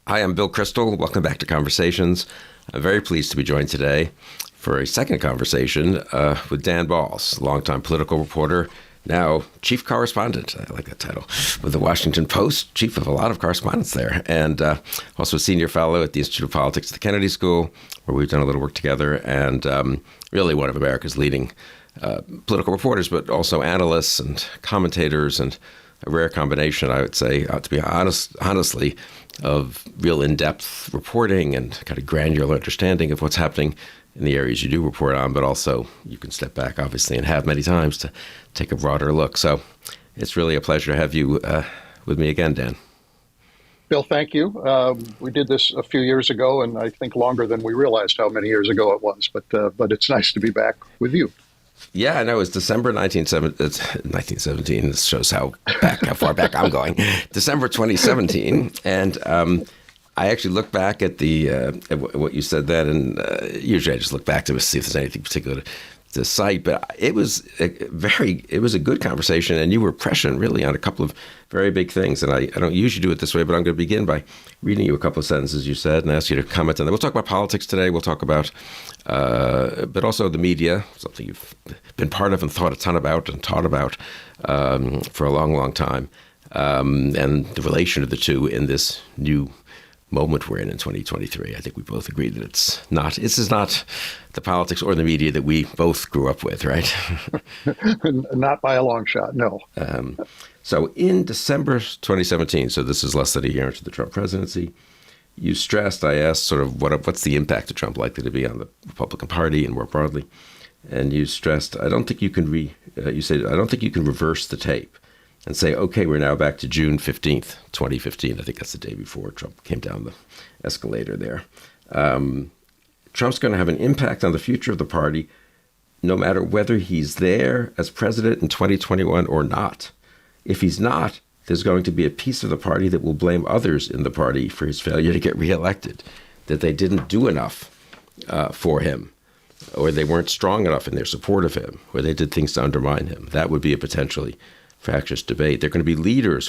Hi, I'm Bill Kristol. Welcome back to Conversations. I'm very pleased to be joined today for a second conversation with Dan Balz, longtime political reporter, now chief correspondent, I like that title, with the Washington Post, chief of a lot of correspondence there, and also a senior fellow at the Institute of Politics at the Kennedy School, where we've done a little work together, and really one of America's leading political reporters, but also analysts and commentators, and a rare combination, I would say, to be honestly, of real in-depth reporting and kind of granular understanding of what's happening in the areas you do report on, but also you can step back, obviously, and have many times to take a broader look. So it's really a pleasure to have you with me again, Dan. Bill, thank you. We did this a few years ago, and I think longer than we realized how many years ago it was, but it's nice to be back with you. Yeah, I know. It's December 1917. This shows how far back I'm going. December 2017. And I actually look back at at what you said then, and usually I just look back to see if there's anything particular to cite. But it was a good conversation, and you were prescient really on a couple of very big things. And I don't usually do it this way, but I'm going to begin by reading you a couple of sentences you said and ask you to comment on that. We'll talk about politics today. We'll talk about, but also the media, something you've been part of and thought a ton about and taught about for a long, long time, and the relation of the two in this new moment we're in 2023. I think we both agree that this is not the politics or the media that we both grew up with, right? Not by a long shot, no. So in December 2017, so this is less than a year into the Trump presidency, you stressed, I asked sort of what's the impact of Trump likely to be on the Republican Party and more broadly, and you stressed, I don't think you can reverse the tape and say, okay, we're now back to June 15th, 2015. I think that's the day before Trump came down the escalator there. Trump's going to have an impact on the future of the party, no matter whether he's there as president in 2021 or not. If he's not, there's going to be a piece of the party that will blame others in the party for his failure to get reelected, that they didn't do enough for him, or they weren't strong enough in their support of him, or they did things to undermine him. That would be a potentially fractious debate. There are going to be leaders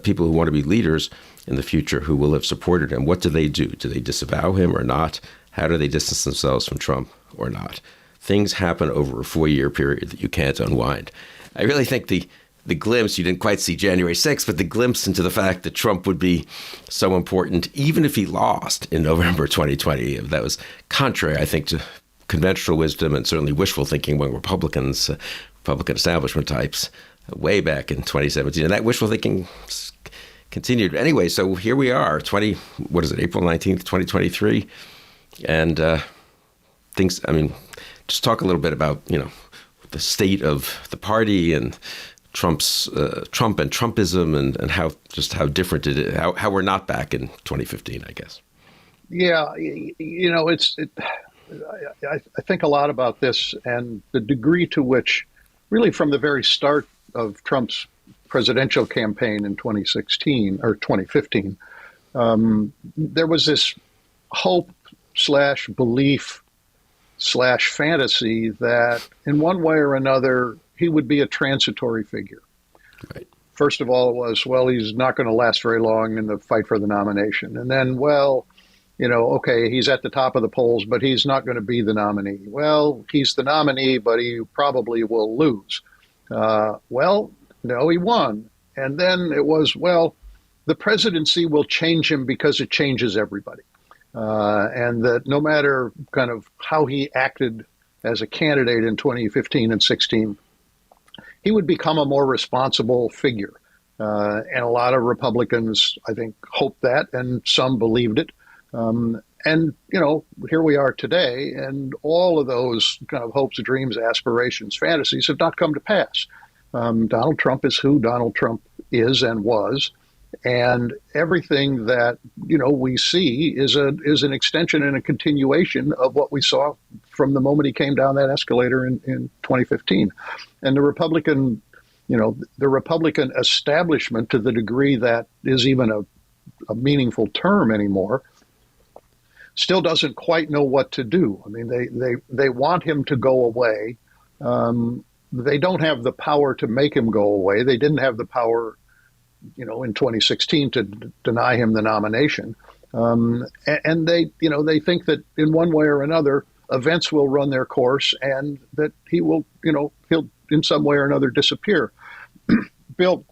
people who want to be leaders in the future who will have supported him. What do? Do they disavow him or not? How do they distance themselves from Trump or not? Things happen over a 4-year period that you can't unwind. I really think the glimpse, you didn't quite see January 6th, but the glimpse into the fact that Trump would be so important, even if he lost in November 2020, that was contrary, I think, to conventional wisdom and certainly wishful thinking among Republican establishment types way back in 2017. And that wishful thinking continued. Anyway, so here we are, April 19th, 2023. And just talk a little bit about, the state of the party and Trump and Trumpism and how different it is, how we're not back in 2015, I guess. Yeah, I think a lot about this and the degree to which, really from the very start of Trump's presidential campaign in 2016 or 2015, there was this hope / belief / fantasy that in one way or another, he would be a transitory figure. Right. First of all, it was, he's not going to last very long in the fight for the nomination. And then, okay, he's at the top of the polls, but he's not going to be the nominee. Well, he's the nominee, but he probably will lose. No, he won. And then it was, the presidency will change him because it changes everybody. And that no matter kind of how he acted as a candidate in 2015 and 16, he would become a more responsible figure. And a lot of Republicans, I think, hoped that, and some believed it. And, here we are today, and all of those kind of hopes, dreams, aspirations, fantasies have not come to pass. Donald Trump is who Donald Trump is and was. And everything that, we see is an extension and a continuation of what we saw from the moment he came down that escalator in 2015. And the Republican establishment, to the degree that is even a meaningful term anymore, still doesn't quite know what to do. I mean, they want him to go away. They don't have the power to make him go away. They didn't have the power, in 2016 to deny him the nomination. And they think that in one way or another, events will run their course, and that he'll in some way or another disappear. Bill,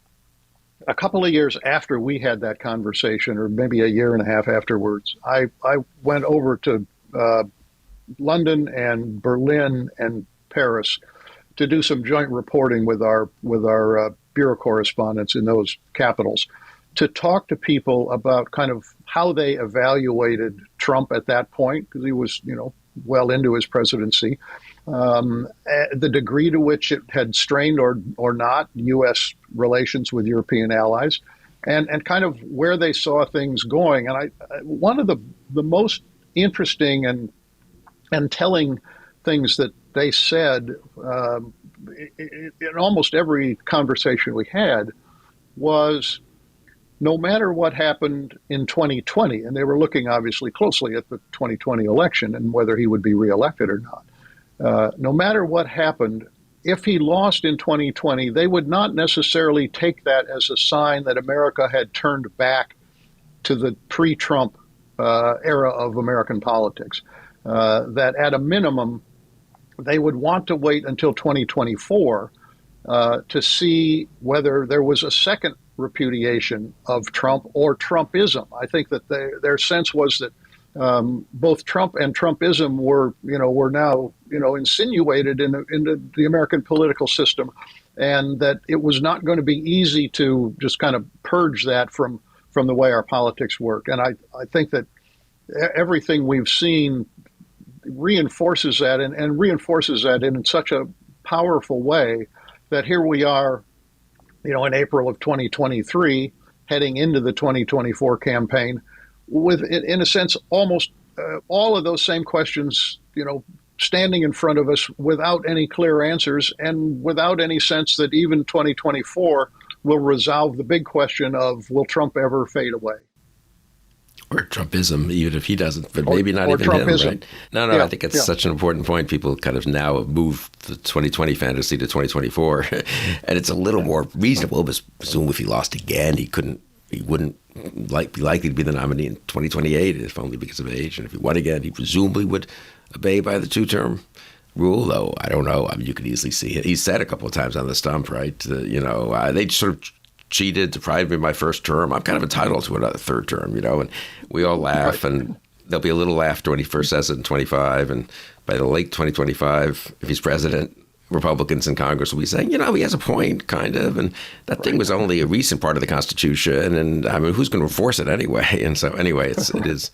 a couple of years after we had that conversation, or maybe a year and a half afterwards, I went over to London and Berlin and Paris to do some joint reporting with our bureau correspondents in those capitals, to talk to people about kind of how they evaluated Trump at that point, because he was well into his presidency, the degree to which it had strained or not U.S. relations with European allies, and kind of where they saw things going. And one of the most interesting and telling things that they said in almost every conversation we had was, no matter what happened in 2020, and they were looking obviously closely at the 2020 election and whether he would be reelected or not, no matter what happened, if he lost in 2020, they would not necessarily take that as a sign that America had turned back to the pre-Trump era of American politics. That at a minimum, they would want to wait until 2024 to see whether there was a second repudiation of Trump or Trumpism. I think that their sense was that both Trump and Trumpism were now insinuated into the American political system, and that it was not going to be easy to just kind of purge that from the way our politics work. And I think that everything we've seen reinforces that, and reinforces that in such a powerful way that here we are, in April of 2023, heading into the 2024 campaign with, in a sense, almost all of those same questions, standing in front of us without any clear answers, and without any sense that even 2024 will resolve the big question of, will Trump ever fade away? Or Trumpism, even if he doesn't, but maybe not even Trumpism. him, right? No, yeah, I think it's such an important point. People kind of now have moved the 2020 fantasy to 2024, and it's a little more reasonable, but presume if he lost again, he wouldn't be likely to be the nominee in 2028, if only because of age. And if he won again, he presumably would obey by the two-term rule, though I don't know. I mean, you could easily see it. He said a couple of times on the stump, right? They sort of cheated, deprived me of my first term. I'm kind of entitled to another third term, and we all laugh, and there'll be a little laughter when he first says it in 25, and by the late 2025, if he's president, Republicans in Congress will be saying, he has a point, kind of, and that thing was only a recent part of the Constitution, and I mean, who's going to enforce it anyway? And so anyway, it is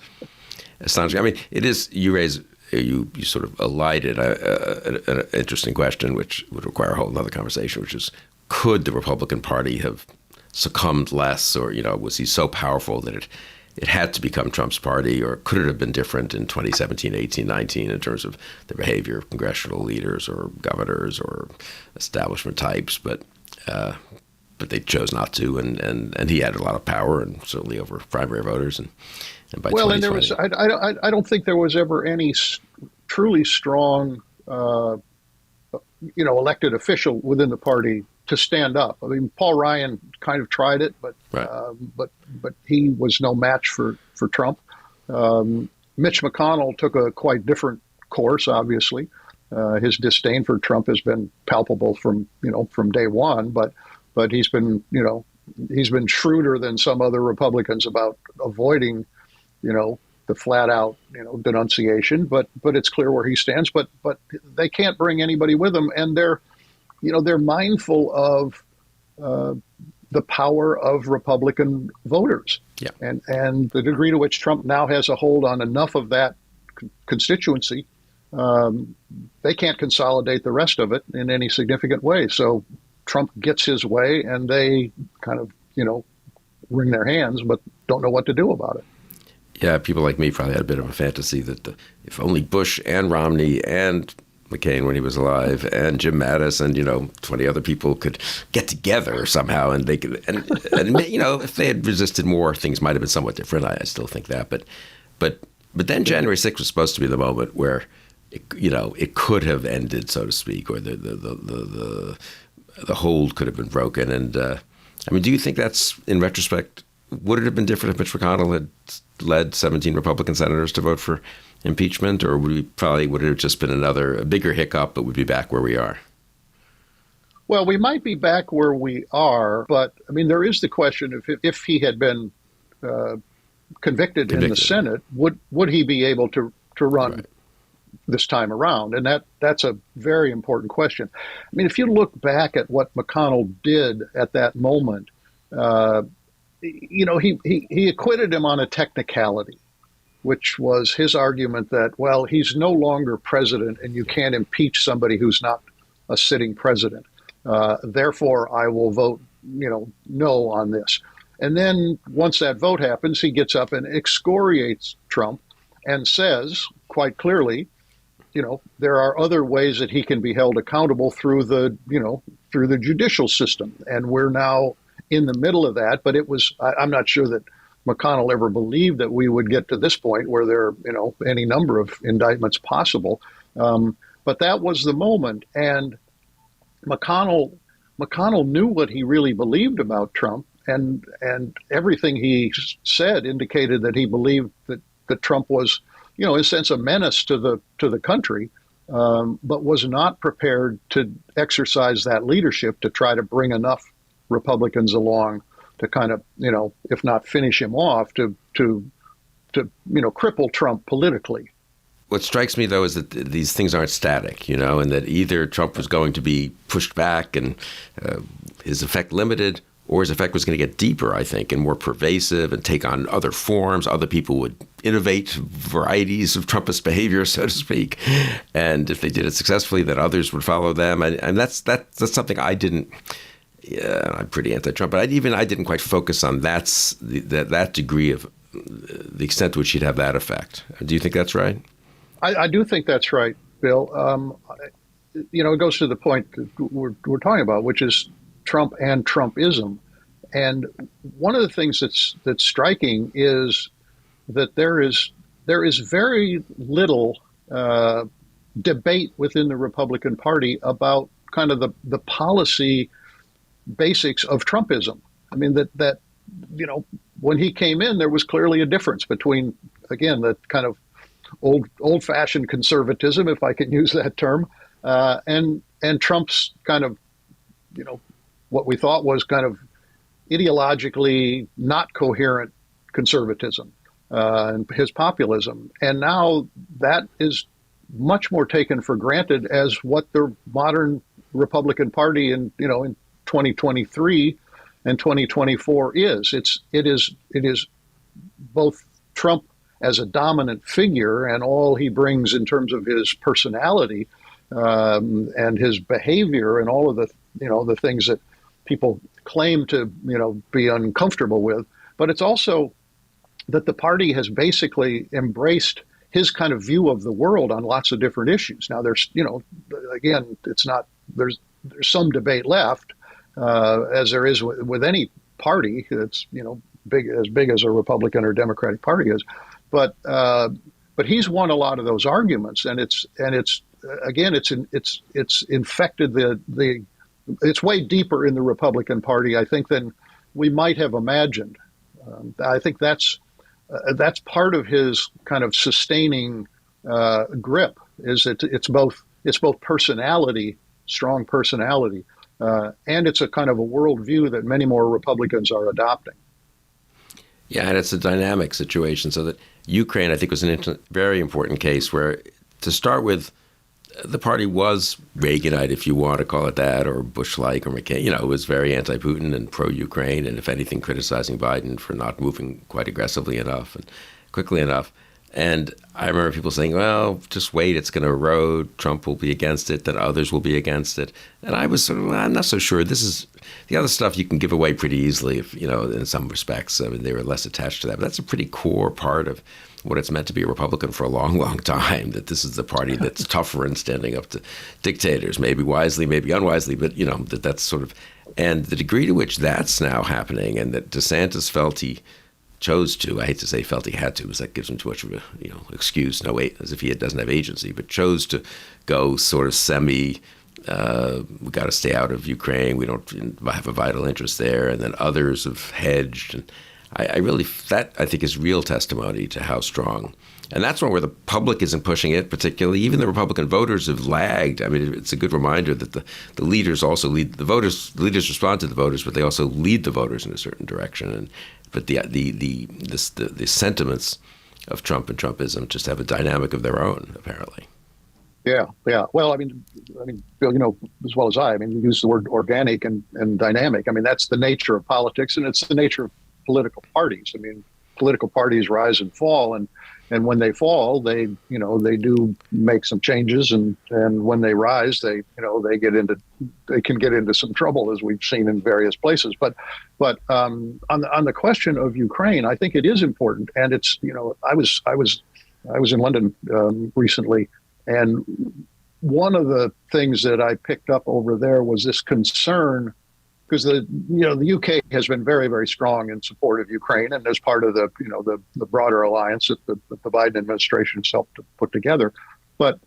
astonishing. I mean, it is, you sort of elided an interesting question, which would require a whole other conversation, which is, could the Republican Party have succumbed less, or was he so powerful that it had to become Trump's party, or could it have been different in 2017, 18, 19 in terms of the behavior of congressional leaders or governors or establishment types? But they chose not to, and he had a lot of power, and certainly over primary voters. And by and there was I don't think there was ever any truly strong elected official within the party to stand up. I mean, Paul Ryan kind of tried it, but he was no match for Trump. Mitch McConnell took a quite different course. Obviously, his disdain for Trump has been palpable from day one. But he's been shrewder than some other Republicans about avoiding the flat out denunciation. But it's clear where he stands. But they can't bring anybody with them, and they're mindful of the power of Republican voters, and the degree to which Trump now has a hold on enough of that constituency. They can't consolidate the rest of it in any significant way. So Trump gets his way, and they kind of wring their hands, but don't know what to do about it. Yeah, people like me probably had a bit of a fantasy that if only Bush and Romney and McCain when he was alive, and Jim Mattis and 20 other people could get together somehow, and they could, and if they had resisted more, things might have been somewhat different. I still think that, but then January 6th was supposed to be the moment where it could have ended, so to speak, or the hold could have been broken. And I mean, do you think that's in retrospect would it have been different if Mitch McConnell had led 17 Republican senators to vote for impeachment, or would it have just been a bigger hiccup, but we'd be back where we are? Well, we might be back where we are, but I mean, there is the question of if he had been convicted in the Senate, would he be able to run Right. this time around? And that's a very important question. I mean, if you look back at what McConnell did at that moment, he acquitted him on a technicality, which was his argument that, well, he's no longer president and you can't impeach somebody who's not a sitting president. Therefore, I will vote, no on this. And then once that vote happens, he gets up and excoriates Trump and says quite clearly, there are other ways that he can be held accountable through the judicial system. And we're now in the middle of that. But I'm not sure that McConnell ever believed that we would get to this point where there are, any number of indictments possible. But that was the moment. And McConnell knew what he really believed about Trump, and everything he said indicated that he believed that Trump was, in a sense, a menace to the country, but was not prepared to exercise that leadership to try to bring enough Republicans along to kind of, if not finish him off, to cripple Trump politically. What strikes me, though, is that these things aren't static, and that either Trump was going to be pushed back and his effect limited, or his effect was going to get deeper, I think, and more pervasive and take on other forms. Other people would innovate varieties of Trumpist behavior, so to speak. And if they did it successfully, then others would follow them. And that's something I didn't. Yeah, I'm pretty anti-Trump, but I didn't quite focus on that degree of the extent to which he'd have that effect. Do you think that's right? I do think that's right, Bill. It goes to the point that we're talking about, which is Trump and Trumpism. And one of the things that's striking is that there is very little debate within the Republican Party about kind of the policy basics of Trumpism. I mean, that when he came in, there was clearly a difference between, again, the kind of old-fashioned conservatism, if I can use that term, and Trump's kind of, what we thought was kind of ideologically not coherent conservatism and his populism. And now that is much more taken for granted as what the modern Republican Party in 2023 and 2024 is. It is both Trump as a dominant figure and all he brings in terms of his personality and his behavior and all of the things that people claim to be uncomfortable with. But it's also that the party has basically embraced his kind of view of the world on lots of different issues. Now there's again, it's not there's some debate left as there is with any party that's big as a Republican or Democratic Party is. But he's won a lot of those arguments, and it's infected it's way deeper in the Republican Party, I think, than we might have imagined. I think that's part of his kind of sustaining grip. Is it's both personality, strong personality, and it's a kind of a worldview that many more Republicans are adopting. Yeah, and it's a dynamic situation. So that Ukraine, I think, was a very important case where, to start with, the party was Reaganite, if you want to call it that, or Bush-like, or McCain. It was very anti-Putin and pro-Ukraine, and if anything, criticizing Biden for not moving quite aggressively enough and quickly enough. And I remember people saying, well, just wait, it's going to erode. Trump will be against it, then others will be against it. And I was sort of, I'm not so sure. This is the other stuff you can give away pretty easily, if in some respects. I mean, they were less attached to that. But that's a pretty core part of what it's meant to be a Republican for a long, long time, that this is the party that's tougher and standing up to dictators, maybe wisely, maybe unwisely, but, that's sort of, and the degree to which that's now happening, and that DeSantis felt he chose to, I hate to say felt he had to, because that gives him too much of a, excuse, as if he doesn't have agency, but chose to go sort of we got to stay out of Ukraine, we don't have a vital interest there, and then others have hedged, and I really, that I think is real testimony to how strong. And that's one where the public isn't pushing it particularly. Even the Republican voters have lagged. I mean, it's a good reminder that the leaders also lead the voters. The leaders respond to the voters, but they also lead the voters in a certain direction. But the sentiments of Trump and Trumpism just have a dynamic of their own, apparently. Yeah, yeah. Well, I mean, Bill, you know as well as I mean, you use the word organic and dynamic. I mean, that's the nature of politics, and it's the nature of political parties. I mean, political parties rise and fall, and when they fall, they do make some changes, and when they rise, they can get into some trouble, as we've seen in various places. But on the question of Ukraine, I think it is important, and it's I was in London recently. And one of the things that I picked up over there was this concern, because the UK has been very, very strong in support of Ukraine, and as part of the broader alliance that the Biden administration has helped to put together. But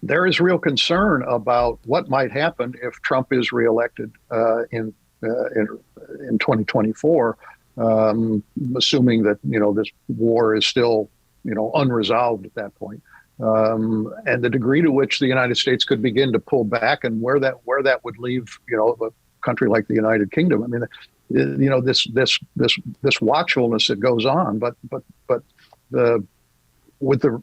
there is real concern about what might happen if Trump is reelected in 2024, assuming that this war is still unresolved at that point. And the degree to which the United States could begin to pull back, and where that would leave, a country like the United Kingdom. I mean, this watchfulness that goes on, but with the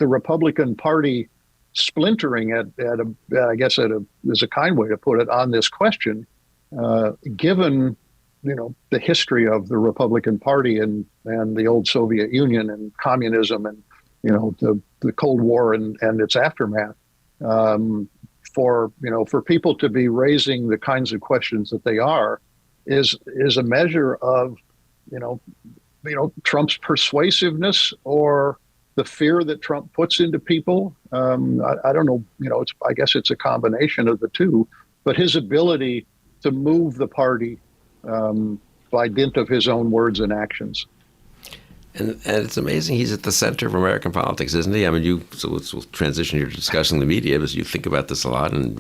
Republican Party splintering is a kind way to put it on this question, given the history of the Republican Party and the old Soviet Union and communism and the Cold War and its aftermath, for people to be raising the kinds of questions that they are is a measure of Trump's persuasiveness or the fear that Trump puts into people. I don't know. I guess it's a combination of the two. But his ability to move the party by dint of his own words and actions. And it's amazing he's at the center of American politics, isn't he? I mean, we'll transition here to discussing the media, because you think about this a lot, and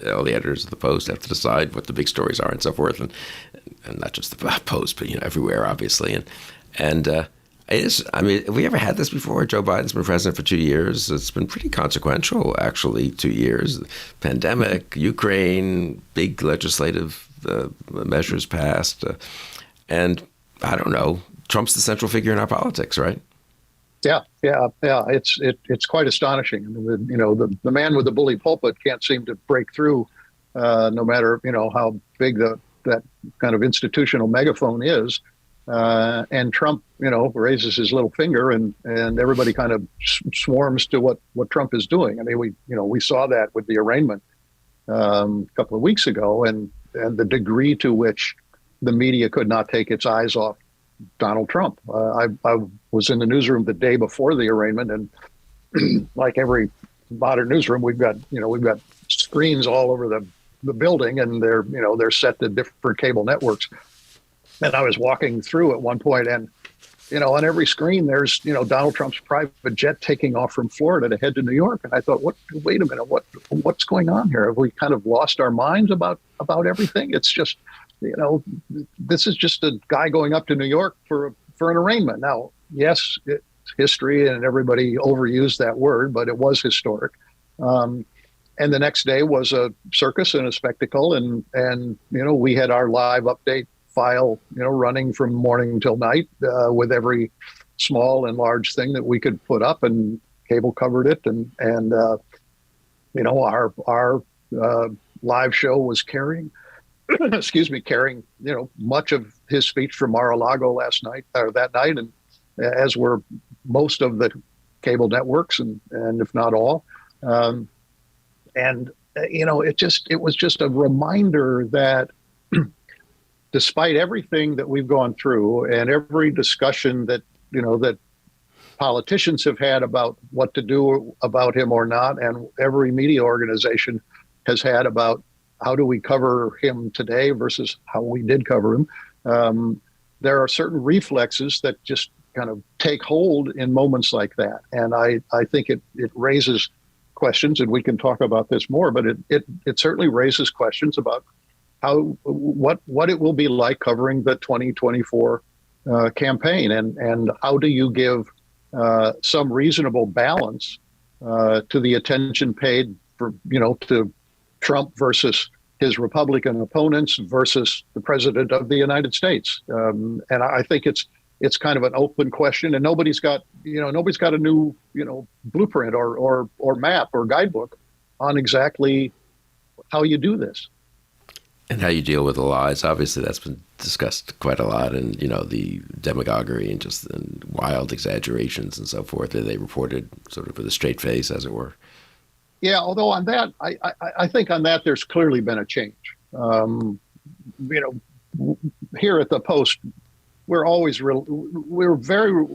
all the editors of the Post have to decide what the big stories are and so forth, and not just the Post, but everywhere, obviously. And it is. I mean, have we ever had this before? Joe Biden's been president for 2 years. It's been pretty consequential, actually. 2 years, pandemic, Ukraine, big legislative measures passed, and I don't know. Trump's the central figure in our politics, right? Yeah. It's quite astonishing. I mean, the man with the bully pulpit can't seem to break through, no matter how big that kind of institutional megaphone is. And Trump, raises his little finger, and everybody kind of swarms to what Trump is doing. I mean, we saw that with the arraignment a couple of weeks ago, and the degree to which the media could not take its eyes off Donald Trump. I was in the newsroom the day before the arraignment, and like every modern newsroom, we've got screens all over the building, and they're set to different cable networks. And I was walking through at one point, and on every screen there's Donald Trump's private jet taking off from Florida to head to New York. And I thought, wait a minute, what's going on here? Have we kind of lost our minds about everything? It's just this is just a guy going up to New York for an arraignment. Now, yes, it's history, and everybody overused that word, but it was historic. And the next day was a circus and a spectacle, and we had our live update file running from morning till night, with every small and large thing that we could put up, and cable covered it, and our live show was carrying much of his speech from Mar-a-Lago that night, and as were most of the cable networks, and if not all. It was just a reminder that despite everything that we've gone through, and every discussion that politicians have had about what to do about him or not, and every media organization has had about how do we cover him today versus how we did cover him, there are certain reflexes that just kind of take hold in moments like that. And I think it raises questions, and we can talk about this more, but it certainly raises questions about what it will be like covering the 2024 campaign, and how do you give some reasonable balance to the attention paid for to Trump versus his Republican opponents versus the president of the United States. And I think it's kind of an open question, and nobody's got a new blueprint or map or guidebook on exactly how you do this. And how you deal with the lies. Obviously, that's been discussed quite a lot, and the demagoguery and just wild exaggerations and so forth that they reported sort of with a straight face, as it were. Yeah, although on that, I think on that there's clearly been a change. Here at the Post, we're very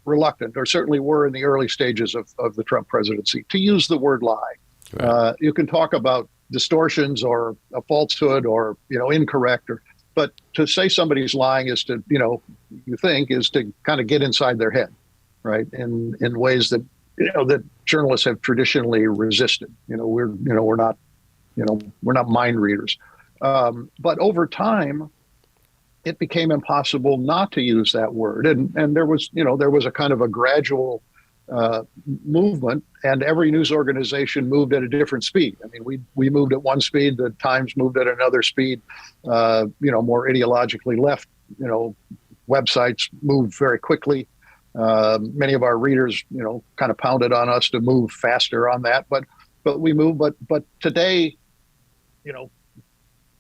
reluctant, or certainly were in the early stages of the Trump presidency, to use the word lie. Right. You can talk about distortions or a falsehood or incorrect, but to say somebody's lying is to is to kind of get inside their head, right? In ways that that journalists have traditionally resisted. We're not mind readers, but over time it became impossible not to use that word, and there was a kind of a gradual movement, and every news organization moved at a different speed. I mean, we moved at one speed, the Times moved at another speed. More ideologically left, websites moved very quickly. Many of our readers, kind of pounded on us to move faster on that, but we move. But today, the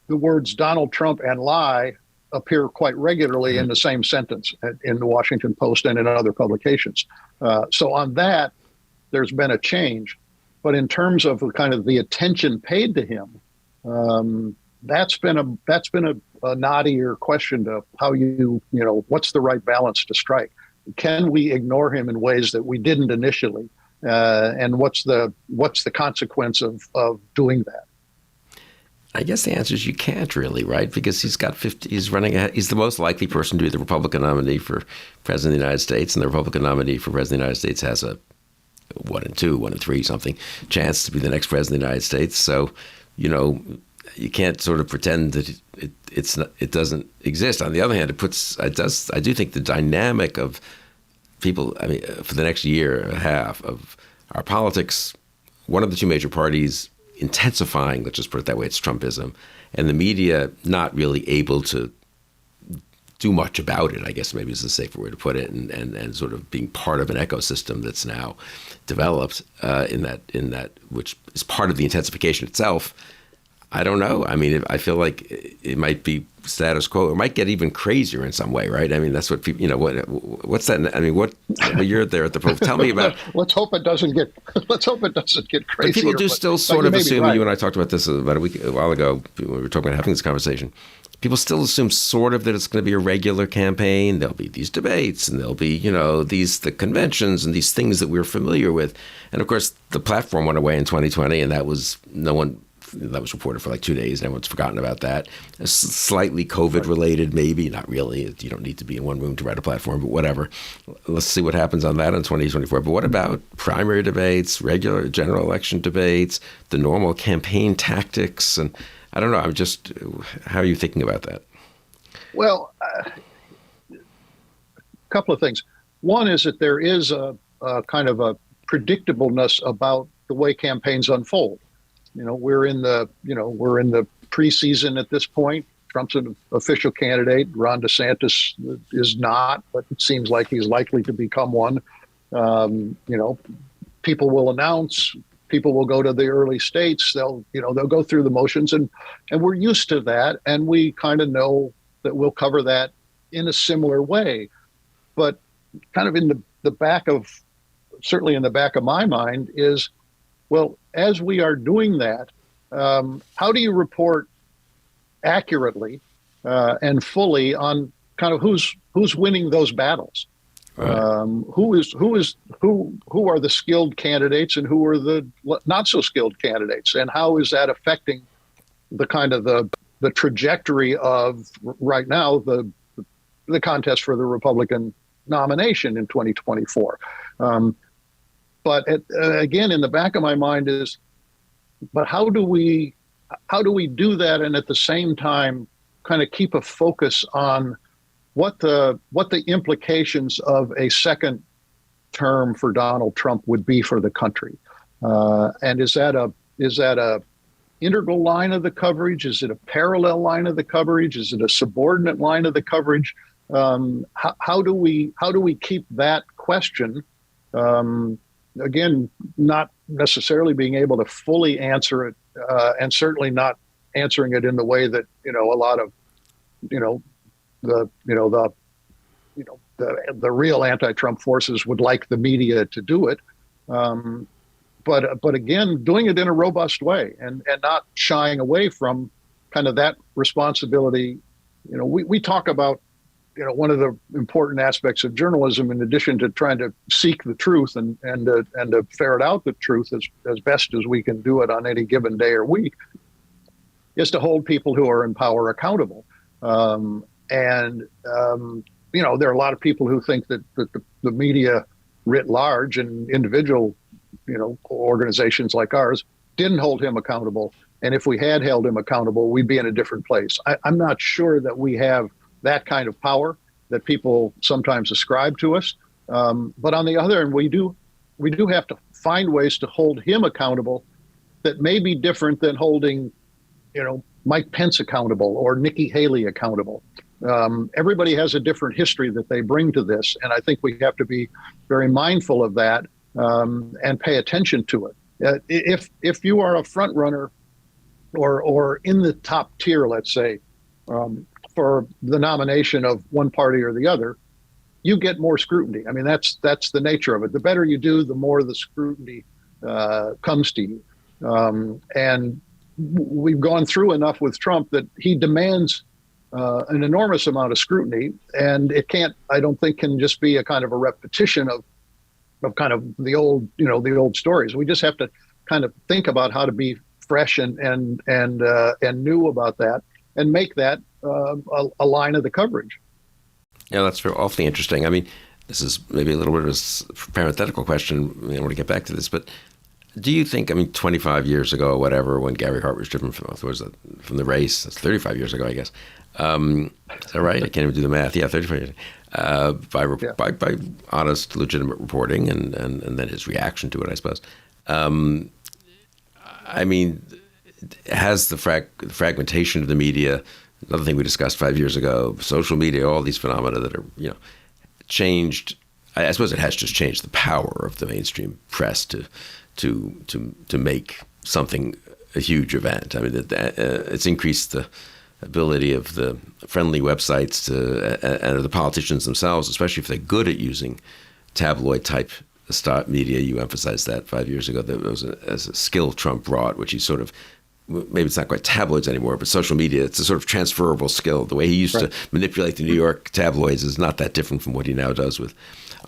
words Donald Trump and lie appear quite regularly in the same sentence in the Washington Post and in other publications. So on that, there's been a change. But in terms of kind of the attention paid to him, that's been a knottier question to how what's the right balance to strike. Can we ignore him in ways that we didn't initially? And what's the consequence of doing that? I guess the answer is you can't really, right? Because he's the most likely person to be the Republican nominee for president of the United States, and the Republican nominee for president of the United States has a 1 in 2, 1 in 3 something chance to be the next president of the United States. So, you can't sort of pretend that it doesn't exist. On the other hand, I do think the dynamic of people, I mean, for the next year and a half of our politics, one of the two major parties intensifying, let's just put it that way, it's Trumpism, and the media not really able to do much about it, I guess maybe is a safer way to put it, and sort of being part of an ecosystem that's now developed in that which is part of the intensification itself. I don't know. I mean, I feel like it might be status quo. It might get even crazier in some way, right? I mean, that's what people, what's that? I mean, you're there at the Post. Tell me about. Let's hope it doesn't get crazier. But people do still sort of assume, right. You and I talked about this a while ago when we were talking about having this conversation. People still assume sort of that it's going to be a regular campaign. There'll be these debates, and there'll be, the conventions and these things that we're familiar with. And of course, the platform went away in 2020, and that was reported for like 2 days. And everyone's forgotten about that. It's slightly COVID related, maybe, not really. You don't need to be in one room to write a platform, but whatever. Let's see what happens on that in 2024. But what about primary debates, regular general election debates, the normal campaign tactics? And I don't know. How are you thinking about that? Well, a couple of things. One is that there is a kind of a predictableness about the way campaigns unfold. We're in the preseason at this point. Trump's an official candidate. Ron DeSantis is not, but it seems like he's likely to become one. People will announce. People will go to the early states. They'll go through the motions, and we're used to that, and we kind of know that we'll cover that in a similar way. But kind of in the back of my mind is, well, as we are doing that, how do you report accurately and fully on kind of who's winning those battles? Right. Who are the skilled candidates and who are the not so skilled candidates, and how is that affecting the kind of the trajectory of right now the contest for the Republican nomination in 2024? But again, in the back of my mind is, but how do we do that and at the same time kind of keep a focus on what the implications of a second term for Donald Trump would be for the country. And is that a integral line of the coverage? Is it a parallel line of the coverage? Is it a subordinate line of the coverage? How do we keep that question? Again, not necessarily being able to fully answer it, and certainly not answering it in the way that a lot of the the real anti-Trump forces would like the media to do it. But again, doing it in a robust way and not shying away from kind of that responsibility. We talk about, one of the important aspects of journalism, in addition to trying to seek the truth and to ferret out the truth as best as we can do it on any given day or week, is to hold people who are in power accountable. There are a lot of people who think that the media writ large and individual organizations like ours didn't hold him accountable. And if we had held him accountable, we'd be in a different place. I'm not sure that we have that kind of power that people sometimes ascribe to us. But on the other hand, we do have to find ways to hold him accountable that may be different than holding, Mike Pence accountable or Nikki Haley accountable. Everybody has a different history that they bring to this. And I think we have to be very mindful of that. And pay attention to it. If you are a front runner or in the top tier, let's say, for the nomination of one party or the other, you get more scrutiny. I mean, that's the nature of it. The better you do, the more the scrutiny comes to you. And we've gone through enough with Trump that he demands an enormous amount of scrutiny, and it can't, I don't think, can just be a kind of a repetition of kind of the old stories. We just have to kind of think about how to be fresh and new about that, and make that a line of the coverage. Yeah, that's awfully interesting. I mean, this is maybe a little bit of a parenthetical question. I want to get back to this, but do you think, 25 years ago or whatever, when Gary Hart was driven from the race, that's 35 years ago, I guess. Is that right? I can't even do the math. Yeah, 35 years. By honest, legitimate reporting and then his reaction to it, I suppose. Has the fragmentation of the media, another thing we discussed 5 years ago, social media, all these phenomena that are, changed. I suppose it has just changed the power of the mainstream press to make something a huge event. I mean, it's increased the ability of the friendly websites and the politicians themselves, especially if they're good at using tabloid type media. You emphasized that 5 years ago, that it was as a skill Trump brought, which he sort of, maybe it's not quite tabloids anymore, but social media, it's a sort of transferable skill. The way he used to manipulate the New York tabloids is not that different from what he now does with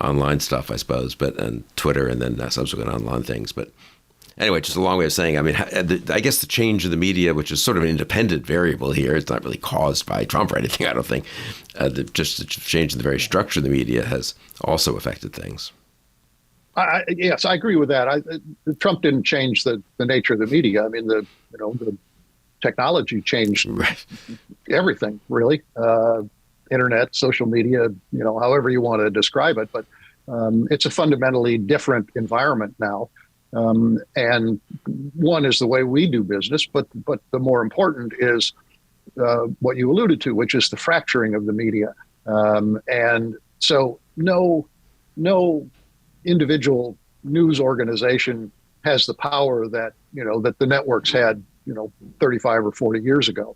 online stuff, I suppose, and Twitter and then subsequent online things. But anyway, just a long way of saying, I guess the change of the media, which is sort of an independent variable here, it's not really caused by Trump or anything, I don't think. Just the change in the very structure of the media has also affected things. Yes, I agree with that. Trump didn't change the nature of the media. I mean, the technology changed everything, really. Internet, social media, however you want to describe it. But it's a fundamentally different environment now. And one is the way we do business, but the more important is what you alluded to, which is the fracturing of the media. And so no individual news organization has the power that the networks had 35 or 40 years ago.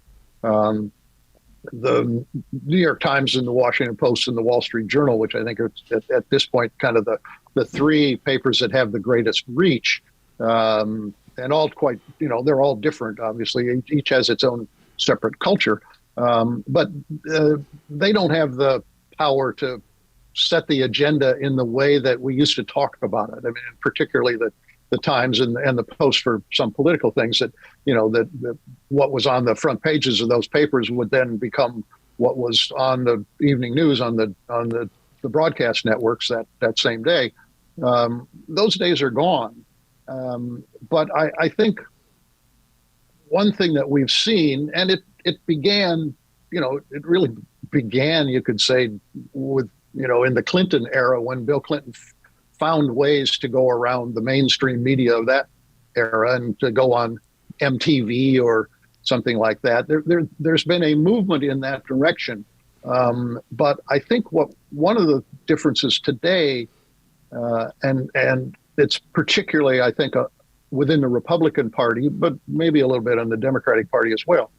The New York Times and the Washington Post and the Wall Street Journal, which I think are at this point kind of the three papers that have the greatest reach, and all quite, they're all different, obviously. Each has its own separate culture, but they don't have the power to set the agenda in the way that we used to talk about it. I mean, particularly the Times and the Post for some political things that, that what was on the front pages of those papers would then become what was on the evening news on the broadcast networks that same day. Those days are gone. But I think one thing that we've seen, and it began, it really began, you could say, with, in the Clinton era, when Bill Clinton found ways to go around the mainstream media of that era and to go on MTV or something like that. There's been a movement in that direction. But I think one of the differences today, and it's particularly, I think, within the Republican Party, but maybe a little bit on the Democratic Party as well,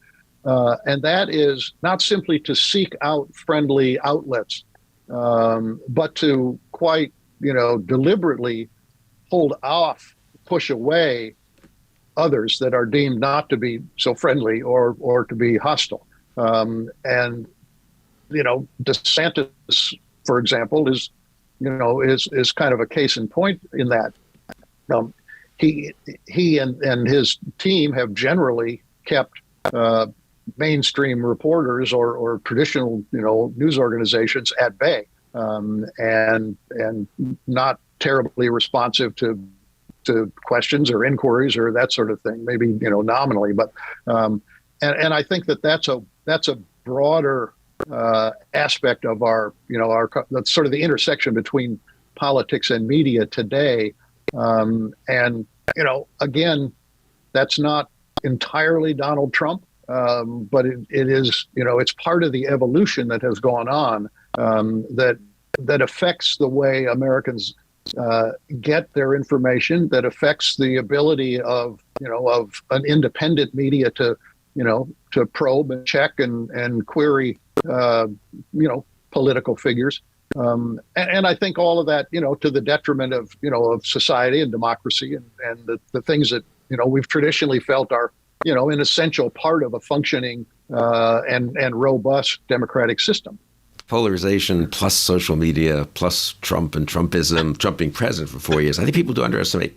and that is not simply to seek out friendly outlets, but to quite, deliberately hold off, push away others that are deemed not to be so friendly or to be hostile. And DeSantis, for example, is kind of a case in point in that. He and his team have generally kept mainstream reporters or traditional news organizations at bay, and not terribly responsive to questions or inquiries or that sort of thing. Maybe nominally, but and I think that's a broader aspect of our that's sort of the intersection between politics and media today. And again, that's not entirely Donald Trump, but it is it's part of the evolution that has gone on, that affects the way Americans get their information, that affects the ability of an independent media to probe and check and query political figures. And I think all of that, to the detriment of society and democracy and the things that, we've traditionally felt are, an essential part of a functioning and robust democratic system. Polarization plus social media plus Trump and Trumpism, Trump being president for 4 years. I think people do underestimate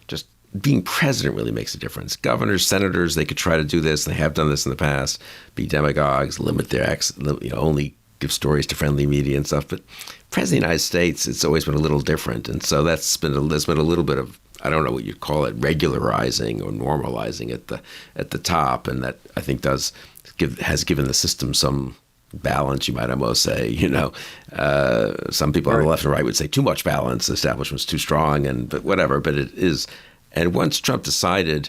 just being president really makes a difference. Governors, senators, they could try to do this. They have done this in the past, be demagogues, limit their acts, only give stories to friendly media and stuff. But president of the United States, it's always been a little different. And so there's been a little bit of, I don't know what you'd call it, regularizing or normalizing at the top. And that I think has given the system some balance, you might almost say. Some people on the left and right would say too much balance, the establishment's too strong, but whatever. But it is. And once Trump decided,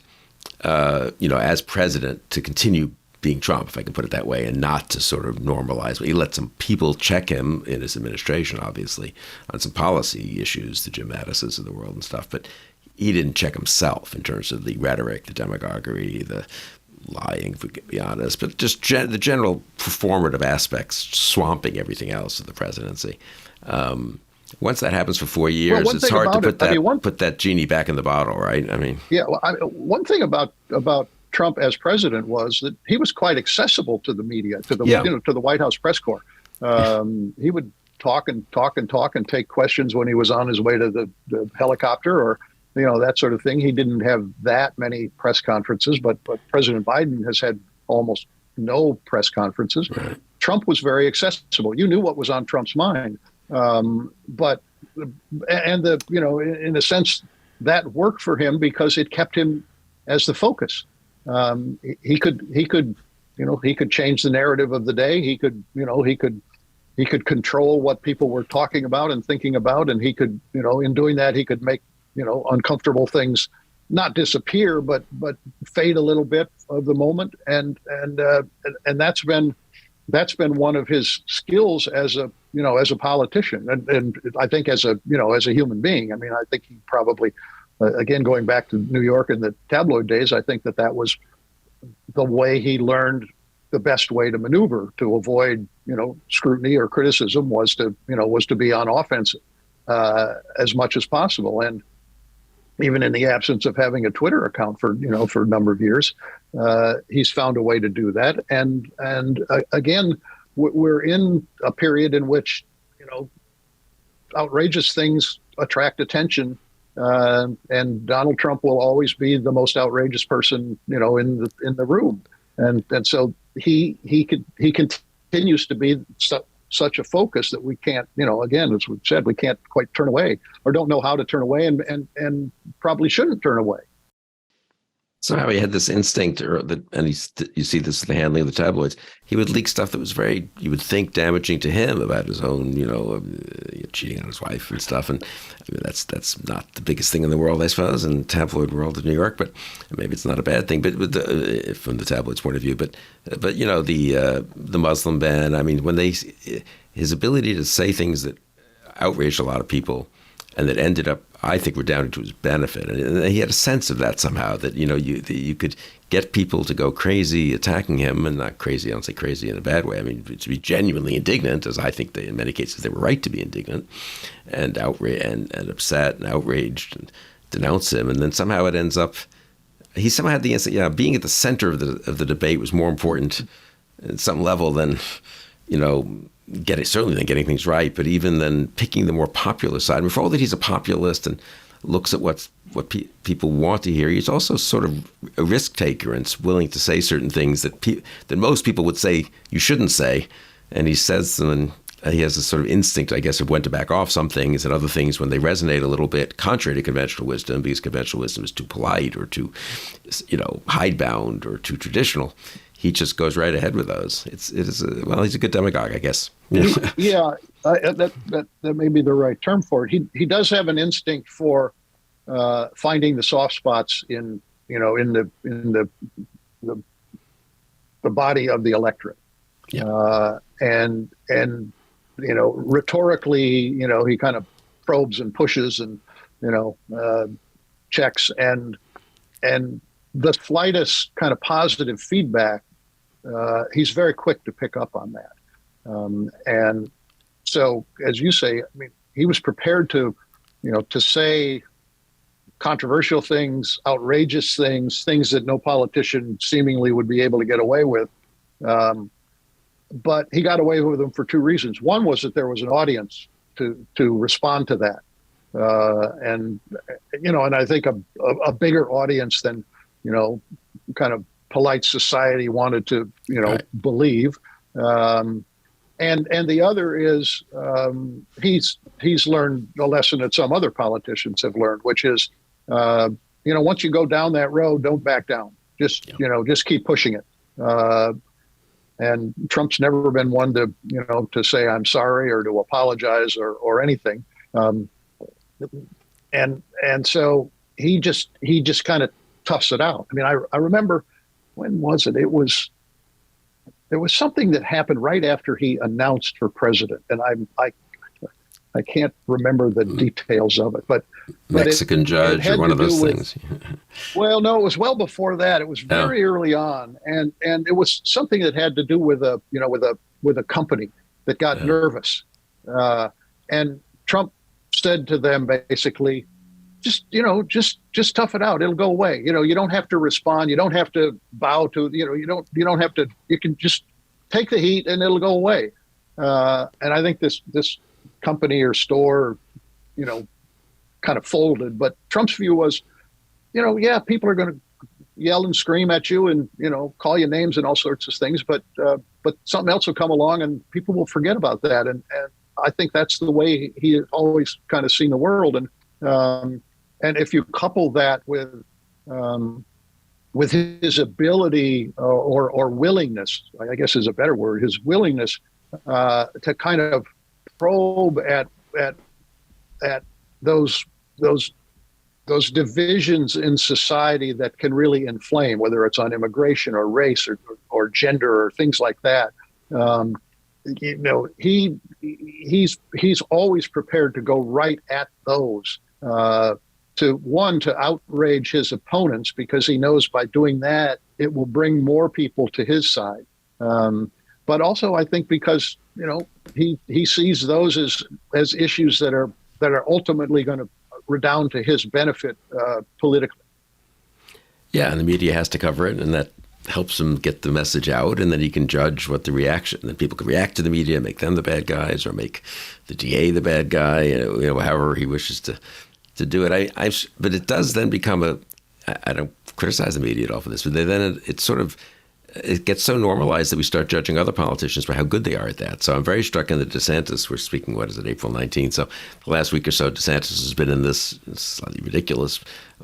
as president, to continue being Trump, if I can put it that way, and not to sort of normalize, he let some people check him in his administration, obviously, on some policy issues, the Jim Mattises of the world and stuff. But he didn't check himself in terms of the rhetoric, the demagoguery, the lying, if we can be honest, but just the general performative aspects swamping everything else of the presidency. Once that happens for 4 years, it's hard to put that genie back in the bottle, right? I mean, yeah. Well, one thing about Trump as president was that he was quite accessible to the media, to the White House press corps. He would talk and take questions when he was on his way to the helicopter or that sort of thing. He didn't have that many press conferences, but President Biden has had almost no press conferences. Right. Trump was very accessible. You knew what was on Trump's mind. But in a sense, that worked for him because it kept him as the focus. He could change the narrative of the day. He could control what people were talking about and thinking about, and he could, in doing that, he could make uncomfortable things not disappear, but fade a little bit of the moment, and that's been one of his skills as a politician, and I think as a human being. I mean, I think he probably, again, going back to New York in the tabloid days, I think that was the way he learned the best way to maneuver to avoid, scrutiny or criticism was to be on offense as much as possible. And even in the absence of having a Twitter account for a number of years, he's found a way to do that. And again, we're in a period in which, outrageous things attract attention. And Donald Trump will always be the most outrageous person, in the room. And so he continues to be such a focus that we can't, again, as we've said, we can't quite turn away or don't know how to turn away and probably shouldn't turn away. Somehow he had this instinct, and you see this in the handling of the tabloids. He would leak stuff that was very, you would think, damaging to him about his own, cheating on his wife and stuff. And I mean, that's not the biggest thing in the world, I suppose, in the tabloid world of New York. But maybe it's not a bad thing. But from the tabloid's point of view, but the Muslim ban. I mean, his ability to say things that outraged a lot of people, and that ended up, I think, redounding to his benefit. And he had a sense of that somehow, that, you could get people to go crazy attacking him, and not crazy, I don't say crazy in a bad way. I mean, to be genuinely indignant, as I think in many cases they were right to be indignant and and upset and outraged and denounce him. And then somehow it ends up, he somehow had the instinct, being at the center of the debate was more important at some level than, certainly than getting things right, but even then picking the more popular side. I mean, for all that he's a populist and looks at what people want to hear, he's also sort of a risk taker and is willing to say certain things that most people would say you shouldn't say, and he says them, and he has this sort of instinct, I guess, of when to back off some things and other things when they resonate a little bit, contrary to conventional wisdom, because conventional wisdom is too polite or too, hidebound or too traditional. He just goes right ahead with those. He's a good demagogue, I guess. Yeah, that may be the right term for it. He does have an instinct for finding the soft spots in the body of the electorate. Yeah. And rhetorically, he kind of probes and pushes and checks, and the slightest kind of positive feedback, he's very quick to pick up on that. And so, as you say, I mean, he was prepared to say controversial things, outrageous things that no politician seemingly would be able to get away with. But he got away with them for two reasons. One was that there was an audience to respond to that. And I think a bigger audience than, kind of polite society wanted to, right, believe. And the other is he's learned a lesson that some other politicians have learned, which is, once you go down that road, don't back down. Just keep pushing it. And Trump's never been one to say I'm sorry or to apologize or anything. And so he just kind of toughs it out. I mean, I remember, when was it? There was something that happened right after he announced for president, and I can't remember the details of it, but Mexican judge or one of those things. Well, no, it was well before that. It was very early on, and it was something that had to do with a company that got nervous, and Trump said to them basically, just tough it out. It'll go away. You don't have to respond. You don't have to bow to. You don't have to. You can just take the heat, and it'll go away. And I think this company or store, kind of folded. But Trump's view was, people are going to yell and scream at you and, call you names and all sorts of things. But something else will come along and people will forget about that. And I think that's the way he had always kind of seen the world. And if you couple that with his ability or willingness, I guess is a better word, his willingness to kind of probe at those divisions in society that can really inflame, whether it's on immigration or race or gender or things like that. He's always prepared to go right at those, to outrage his opponents, because he knows by doing that it will bring more people to his side. But also, I think because he sees those as issues that are ultimately going to redound to his benefit politically. Yeah, and the media has to cover it, and that helps him get the message out, and then he can judge what the reaction. And then people can react to the media, make them the bad guys, or make the DA the bad guy. However he wishes to do it. But it does then become I don't criticize the media at all for this, but then it gets so normalized that we start judging other politicians for how good they are at that. So I'm very struck in that DeSantis, we're speaking, April 19th. So the last week or so, DeSantis has been in this slightly ridiculous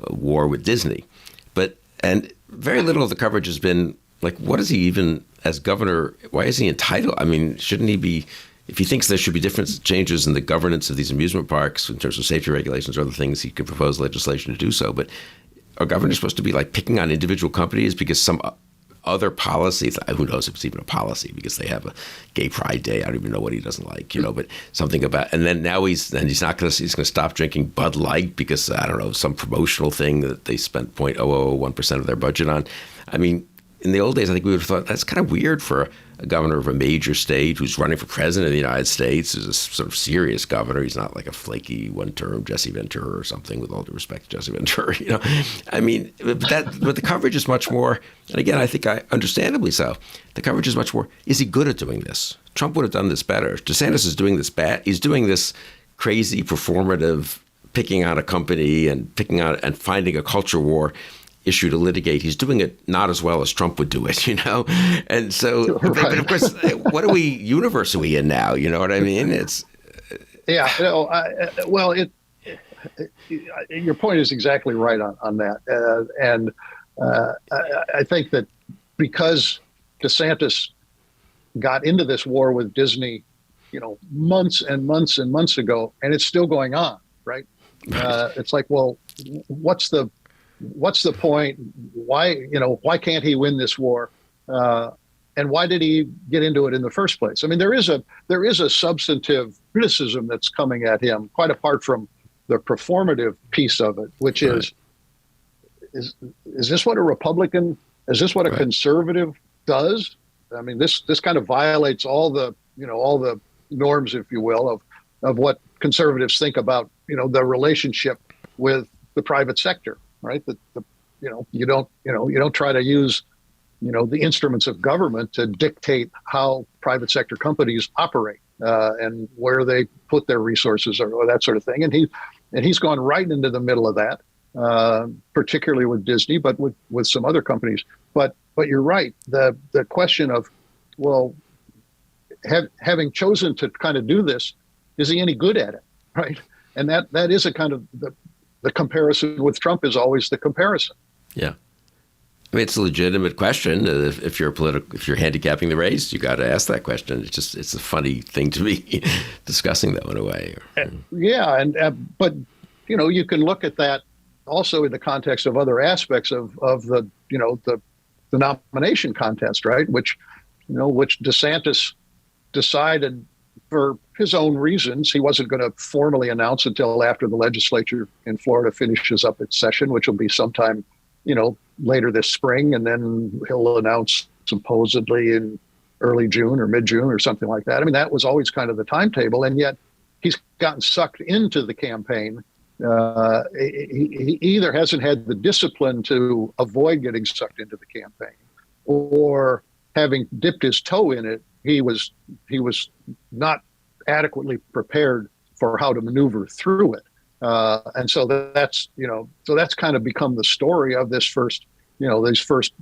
war with Disney. But And very little of the coverage has been like, what is he even as governor? Why is he entitled? I mean, shouldn't he be, if he thinks there should be different changes in the governance of these amusement parks in terms of safety regulations or other things, he could propose legislation to do so. But are governors supposed to be like picking on individual companies because some other policy, who knows if it's even a policy, because they have a gay pride day. I don't even know what he doesn't like, but something about, and then now he's going to stop drinking Bud Light because, I don't know, some promotional thing that they spent 0.0001% of their budget on. I mean, in the old days, I think we would have thought that's kind of weird for a governor of a major state who's running for president of the United States, who's a sort of serious governor. He's not like a flaky one-term Jesse Ventura or something, with all due respect to Jesse Ventura, I mean, but the coverage is much more, and again, I think understandably so, the coverage is much more, is he good at doing this? Trump would have done this better. DeSantis is doing this bad. He's doing this crazy performative picking on a company and picking on and finding a culture war issue to litigate. He's doing it not as well as Trump would do it, And so, right. But of course, what universe are we in now? You know what I mean? It's your point is exactly right on that, I think that because DeSantis got into this war with Disney, months and months and months ago, and it's still going on, right? It's like, well, what's the point? Why can't he win this war? And why did he get into it in the first place? I mean, there is a substantive criticism that's coming at him, quite apart from the performative piece of it, which is this what a Republican, is this what a conservative does? I mean, this kind of violates all the norms, if you will, of what conservatives think about, the relationship with the private sector. Right, you don't try to use, the instruments of government to dictate how private sector companies operate and where they put their resources or that sort of thing. And he's gone right into the middle of that, particularly with Disney, but with some other companies. But you're right. The question of, well, having chosen to kind of do this, is he any good at it? Right, and that is a kind of the comparison with Trump is always the comparison. Yeah. I mean, it's a legitimate question. If you're handicapping the race, you got to ask that question. It's a funny thing to be discussing, though, in a way. Yeah. But, you can look at that also in the context of other aspects of the nomination contest, right? Which DeSantis decided, for his own reasons, he wasn't going to formally announce until after the legislature in Florida finishes up its session, which will be sometime, later this spring. And then he'll announce supposedly in early June or mid-June or something like that. I mean, that was always kind of the timetable. And yet he's gotten sucked into the campaign. He either hasn't had the discipline to avoid getting sucked into the campaign, or having dipped his toe in it, he was not adequately prepared for how to maneuver through it. And so that's kind of become the story of this these first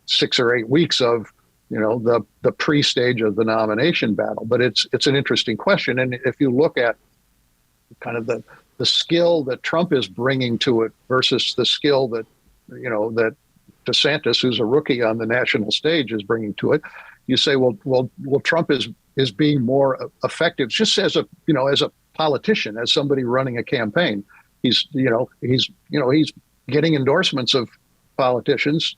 6 or 8 weeks of, the pre-stage of the nomination battle. But it's an interesting question. And if you look at kind of the skill that Trump is bringing to it versus the skill that DeSantis, who's a rookie on the national stage, is bringing to it, you say, well, Trump is being more effective just as a politician, as somebody running a campaign. He's getting endorsements of politicians.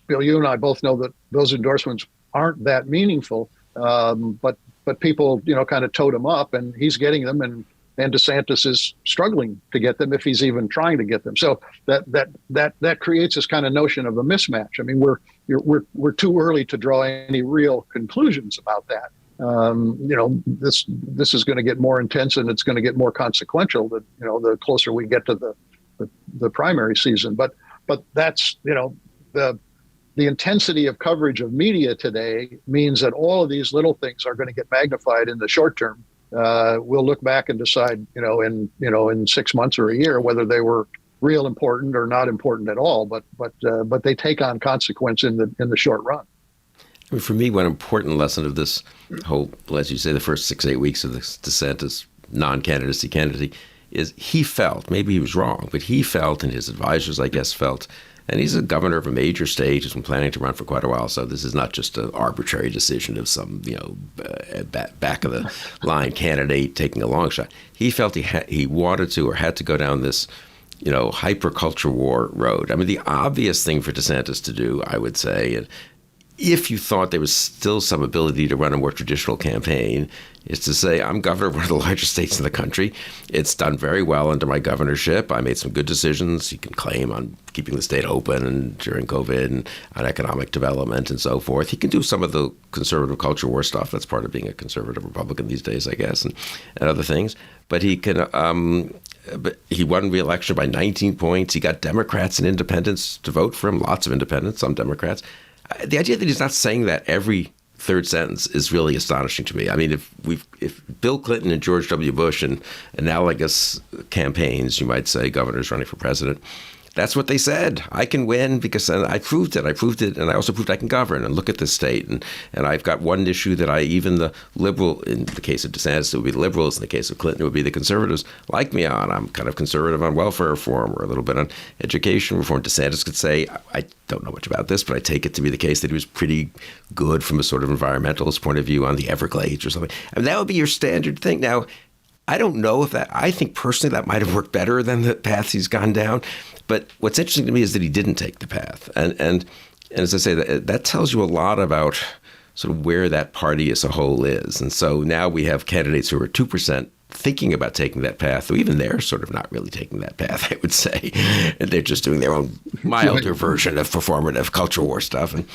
Bill, you and I both know that those endorsements aren't that meaningful, but people, kind of tote him up, and he's getting them, and DeSantis is struggling to get them, if he's even trying to get them. So that creates this kind of notion of a mismatch. I mean, we're too early to draw any real conclusions about that. This is going to get more intense, and it's going to get more consequential the closer we get to the primary season. But that's, the intensity of coverage of media today means that all of these little things are going to get magnified in the short term. We'll look back and decide, in 6 months or a year, whether they were real important or not important at all. But they take on consequence in the short run. I mean, for me, one important lesson of this whole, as you say, the first 6-8 weeks of this DeSantis non-candidacy is he felt, maybe he was wrong, but he felt, and his advisors, I guess, felt, and he's a governor of a major state who's been planning to run for quite a while, so this is not just an arbitrary decision of some, back of the line candidate taking a long shot. He felt he wanted to or had to go down this, hyperculture war road. I mean, the obvious thing for DeSantis to do, I would say, and if you thought there was still some ability to run a more traditional campaign, is to say, I'm governor of one of the largest states in the country. It's done very well under my governorship. I made some good decisions. He can claim on keeping the state open and during COVID and on economic development and so forth. He can do some of the conservative culture war stuff. That's part of being a conservative Republican these days, I guess, and other things. But he can. But he won re-election by 19 points. He got Democrats and independents to vote for him, lots of independents, some Democrats. The idea that he's not saying that every third sentence is really astonishing to me. I mean, if Bill Clinton and George W. Bush and analogous campaigns, you might say, governors running for president, that's what they said. I can win because I proved it. And I also proved I can govern. And look at this state. And I've got one issue that even the liberal, in the case of DeSantis, it would be the liberals. In the case of Clinton, it would be the conservatives, like me on. I'm kind of conservative on welfare reform or a little bit on education reform. DeSantis could say, I don't know much about this, but I take it to be the case that he was pretty good from a sort of environmentalist point of view on the Everglades or something. I mean, that would be your standard thing. Now, I don't know if I think personally that might have worked better than the paths he's gone down. But what's interesting to me is that he didn't take the path. And as I say, that tells you a lot about sort of where that party as a whole is. And so now we have candidates who are 2% thinking about taking that path, though even they're sort of not really taking that path, I would say. And they're just doing their own milder version of performative culture war stuff. And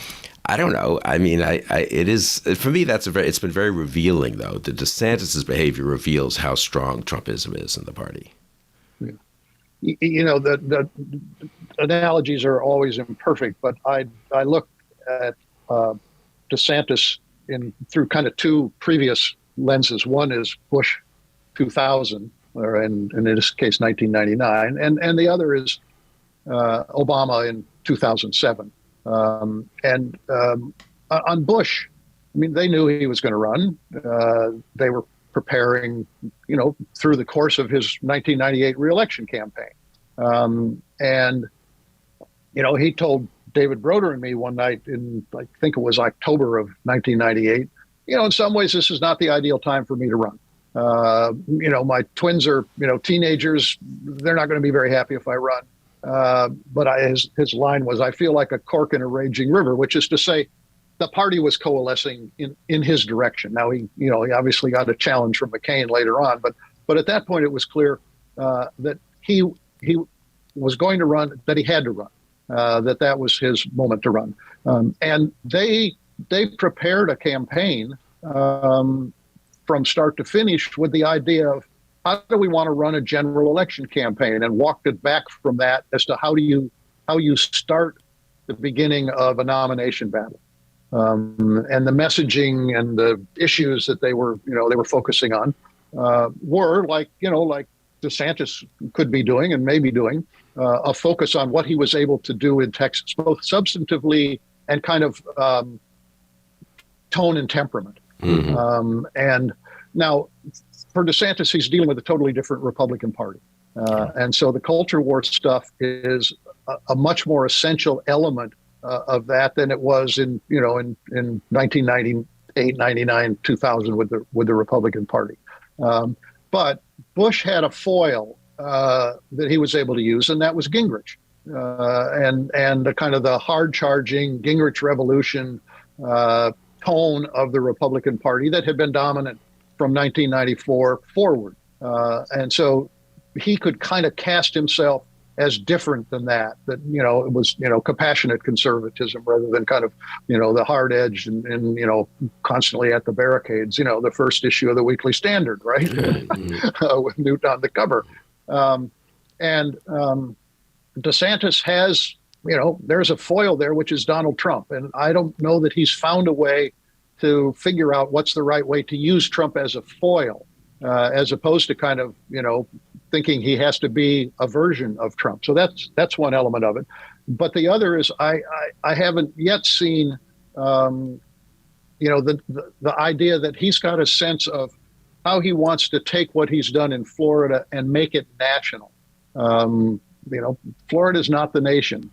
I don't know. I mean, it is, for me, it's been very revealing, though. The DeSantis' behavior reveals how strong Trumpism is in the party. Yeah. The analogies are always imperfect, but I look at DeSantis through kind of two previous lenses. One is Bush 2000, or in this case 1999, and the other is Obama in 2007. On Bush, I mean, they knew he was going to run. They were preparing, through the course of his 1998 reelection campaign. He told David Broder and me one night in, I think it was October of 1998, in some ways, this is not the ideal time for me to run. My twins are, teenagers. They're not going to be very happy if I run. But his line was, I feel like a cork in a raging river, which is to say, the party was coalescing in his direction. Now he obviously got a challenge from McCain later on, but at that point it was clear that he was going to run, that he had to run, that was his moment to run, and they prepared a campaign from start to finish with the idea of how do we want to run a general election campaign, and walked it back from that as to how you start the beginning of a nomination battle. And the messaging and the issues that they were focusing on were like DeSantis could be doing and may be doing, a focus on what he was able to do in Texas, both substantively and kind of tone and temperament. Mm-hmm. And now for DeSantis, he's dealing with a totally different Republican Party. And so the culture war stuff is a much more essential element of that than it was in 1998, 99, 2000 with the Republican Party. But Bush had a foil that he was able to use, and that was Gingrich, and the kind of the hard charging Gingrich revolution tone of the Republican Party that had been dominant from 1994 forward. And so he could kind of cast himself as different than that it was, compassionate conservatism rather than kind of, the hard edge and constantly at the barricades, the first issue of the Weekly Standard, right? With Newt on the cover. And DeSantis has, there's a foil there, which is Donald Trump. And I don't know that he's found a way to figure out what's the right way to use Trump as a foil, as opposed to kind of, thinking he has to be a version of Trump. So that's one element of it. But the other is I haven't yet seen, the idea that he's got a sense of how he wants to take what he's done in Florida and make it national. Florida is not the nation.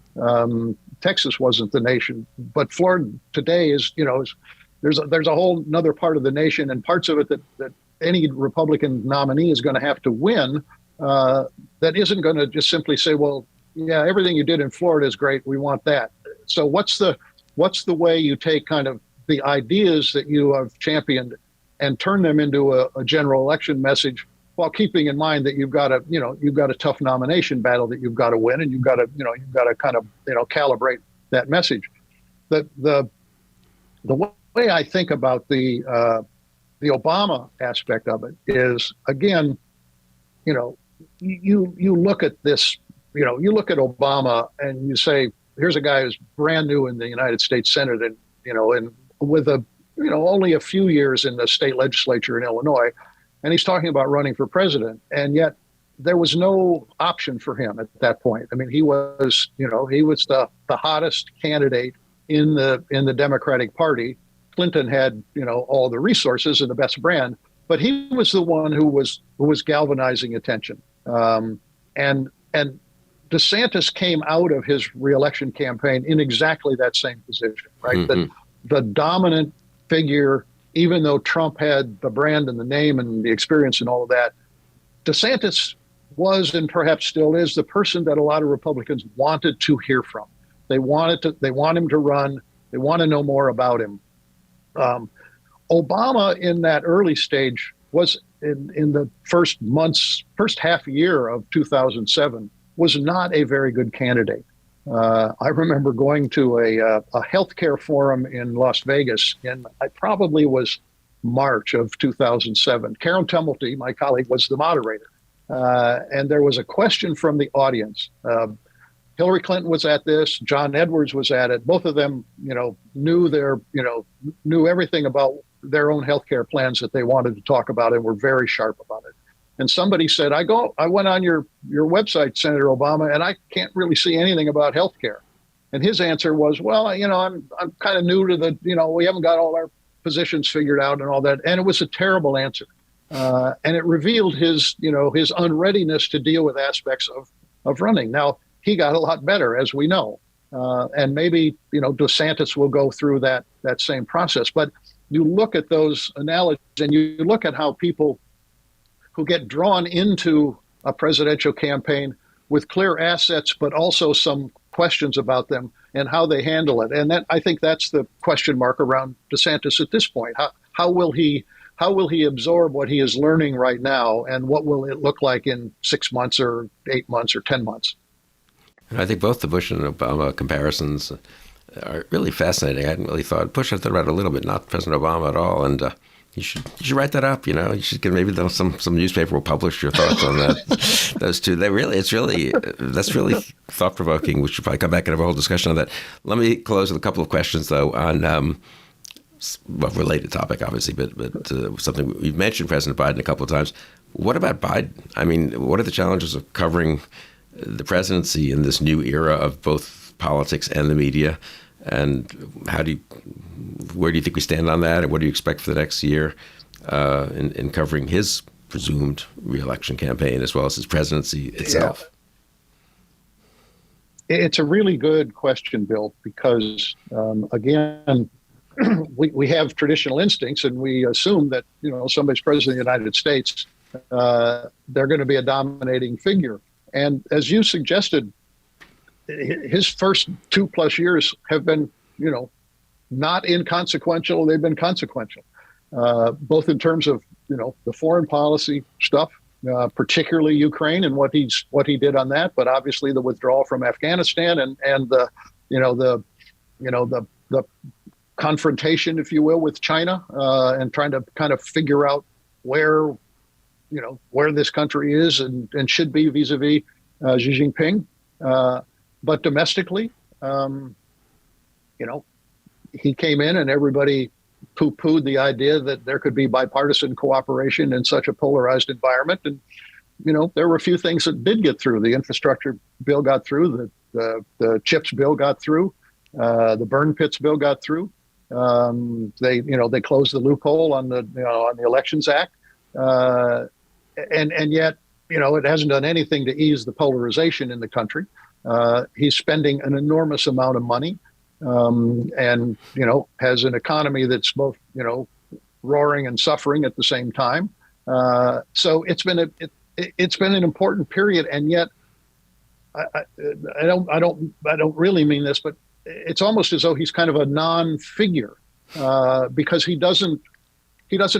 Texas wasn't the nation, but Florida today is, there's a whole another part of the nation and parts of it that any Republican nominee is going to have to win. That isn't going to just simply say, well, yeah, everything you did in Florida is great. We want that. So what's the way you take kind of the ideas that you have championed and turn them into a general election message, while keeping in mind that you've got a tough nomination battle that you've got to win, and you've got to kind of calibrate that message. The way I think about the Obama aspect of it is, again, you look at this, you look at Obama and you say, here's a guy who's brand new in the United States Senate, and with only a few years in the state legislature in Illinois, and he's talking about running for president, and yet there was no option for him at that point. I mean, he was the hottest candidate in the Democratic Party. Clinton had all the resources and the best brand, but he was the one who was galvanizing attention. And DeSantis came out of his reelection campaign in exactly that same position, right? Mm-hmm. The dominant figure, even though Trump had the brand and the name and the experience and all of that, DeSantis was, and perhaps still is, the person that a lot of Republicans wanted to hear from. They want him to run. They want to know more about him. Obama in that early stage was in the first half year of 2007 was not a very good candidate. I remember going to a healthcare forum in Las Vegas, and I probably was March of 2007. Karen Tumulty, my colleague, was the moderator. And there was a question from the audience. Hillary Clinton was at this. John Edwards was at it. Both of them, knew everything about their own healthcare plans that they wanted to talk about and were very sharp about it. And somebody said, I went on your website, Senator Obama, and I can't really see anything about healthcare. And his answer was, well, I'm kind of new to we haven't got all our positions figured out and all that. And it was a terrible answer. And it revealed his unreadiness to deal with aspects of running. Now, he got a lot better, as we know. And maybe, DeSantis will go through that same process. But you look at those analogies and you look at how people who get drawn into a presidential campaign with clear assets, but also some questions about them and how they handle it. And I think that's the question mark around DeSantis at this point. How will he absorb what he is learning right now, and what will it look like in 6 months or 8 months or 10 months? I think both the Bush and Obama comparisons are really fascinating. I hadn't really thought Bush. I thought about it a little bit, not President Obama at all. And you should write that up. You should get, maybe some newspaper will publish your thoughts on that. Those two. That's really thought provoking. We should probably come back and have a whole discussion on that. Let me close with a couple of questions though on related topic, obviously, but something we've mentioned President Biden a couple of times. What about Biden? I mean, what are the challenges of covering the presidency in this new era of both politics and the media? And where do you think we stand on that? And what do you expect for the next year in covering his presumed reelection campaign as well as his presidency itself? Yeah. It's a really good question, Bill, because again, we have traditional instincts and we assume that, somebody's president of the United States, they're going to be a dominating figure. And as you suggested, his first 2+ years have been, not inconsequential. They've been consequential, both in terms of, the foreign policy stuff, particularly Ukraine and what he did on that, but obviously the withdrawal from Afghanistan and the confrontation, if you will, with China, and trying to kind of figure out where this country is and should be vis-a-vis Xi Jinping. But domestically, he came in and everybody poo-pooed the idea that there could be bipartisan cooperation in such a polarized environment. And, there were a few things that did get through. The infrastructure bill got through, the CHIPS bill got through, the burn pits bill got through. They closed the loophole on the Elections Act. And yet, it hasn't done anything to ease the polarization in the country. He's spending an enormous amount of money, and has an economy that's both roaring and suffering at the same time. So it's been an important period, and yet I don't really mean this, but it's almost as though he's kind of a non-figure because he doesn't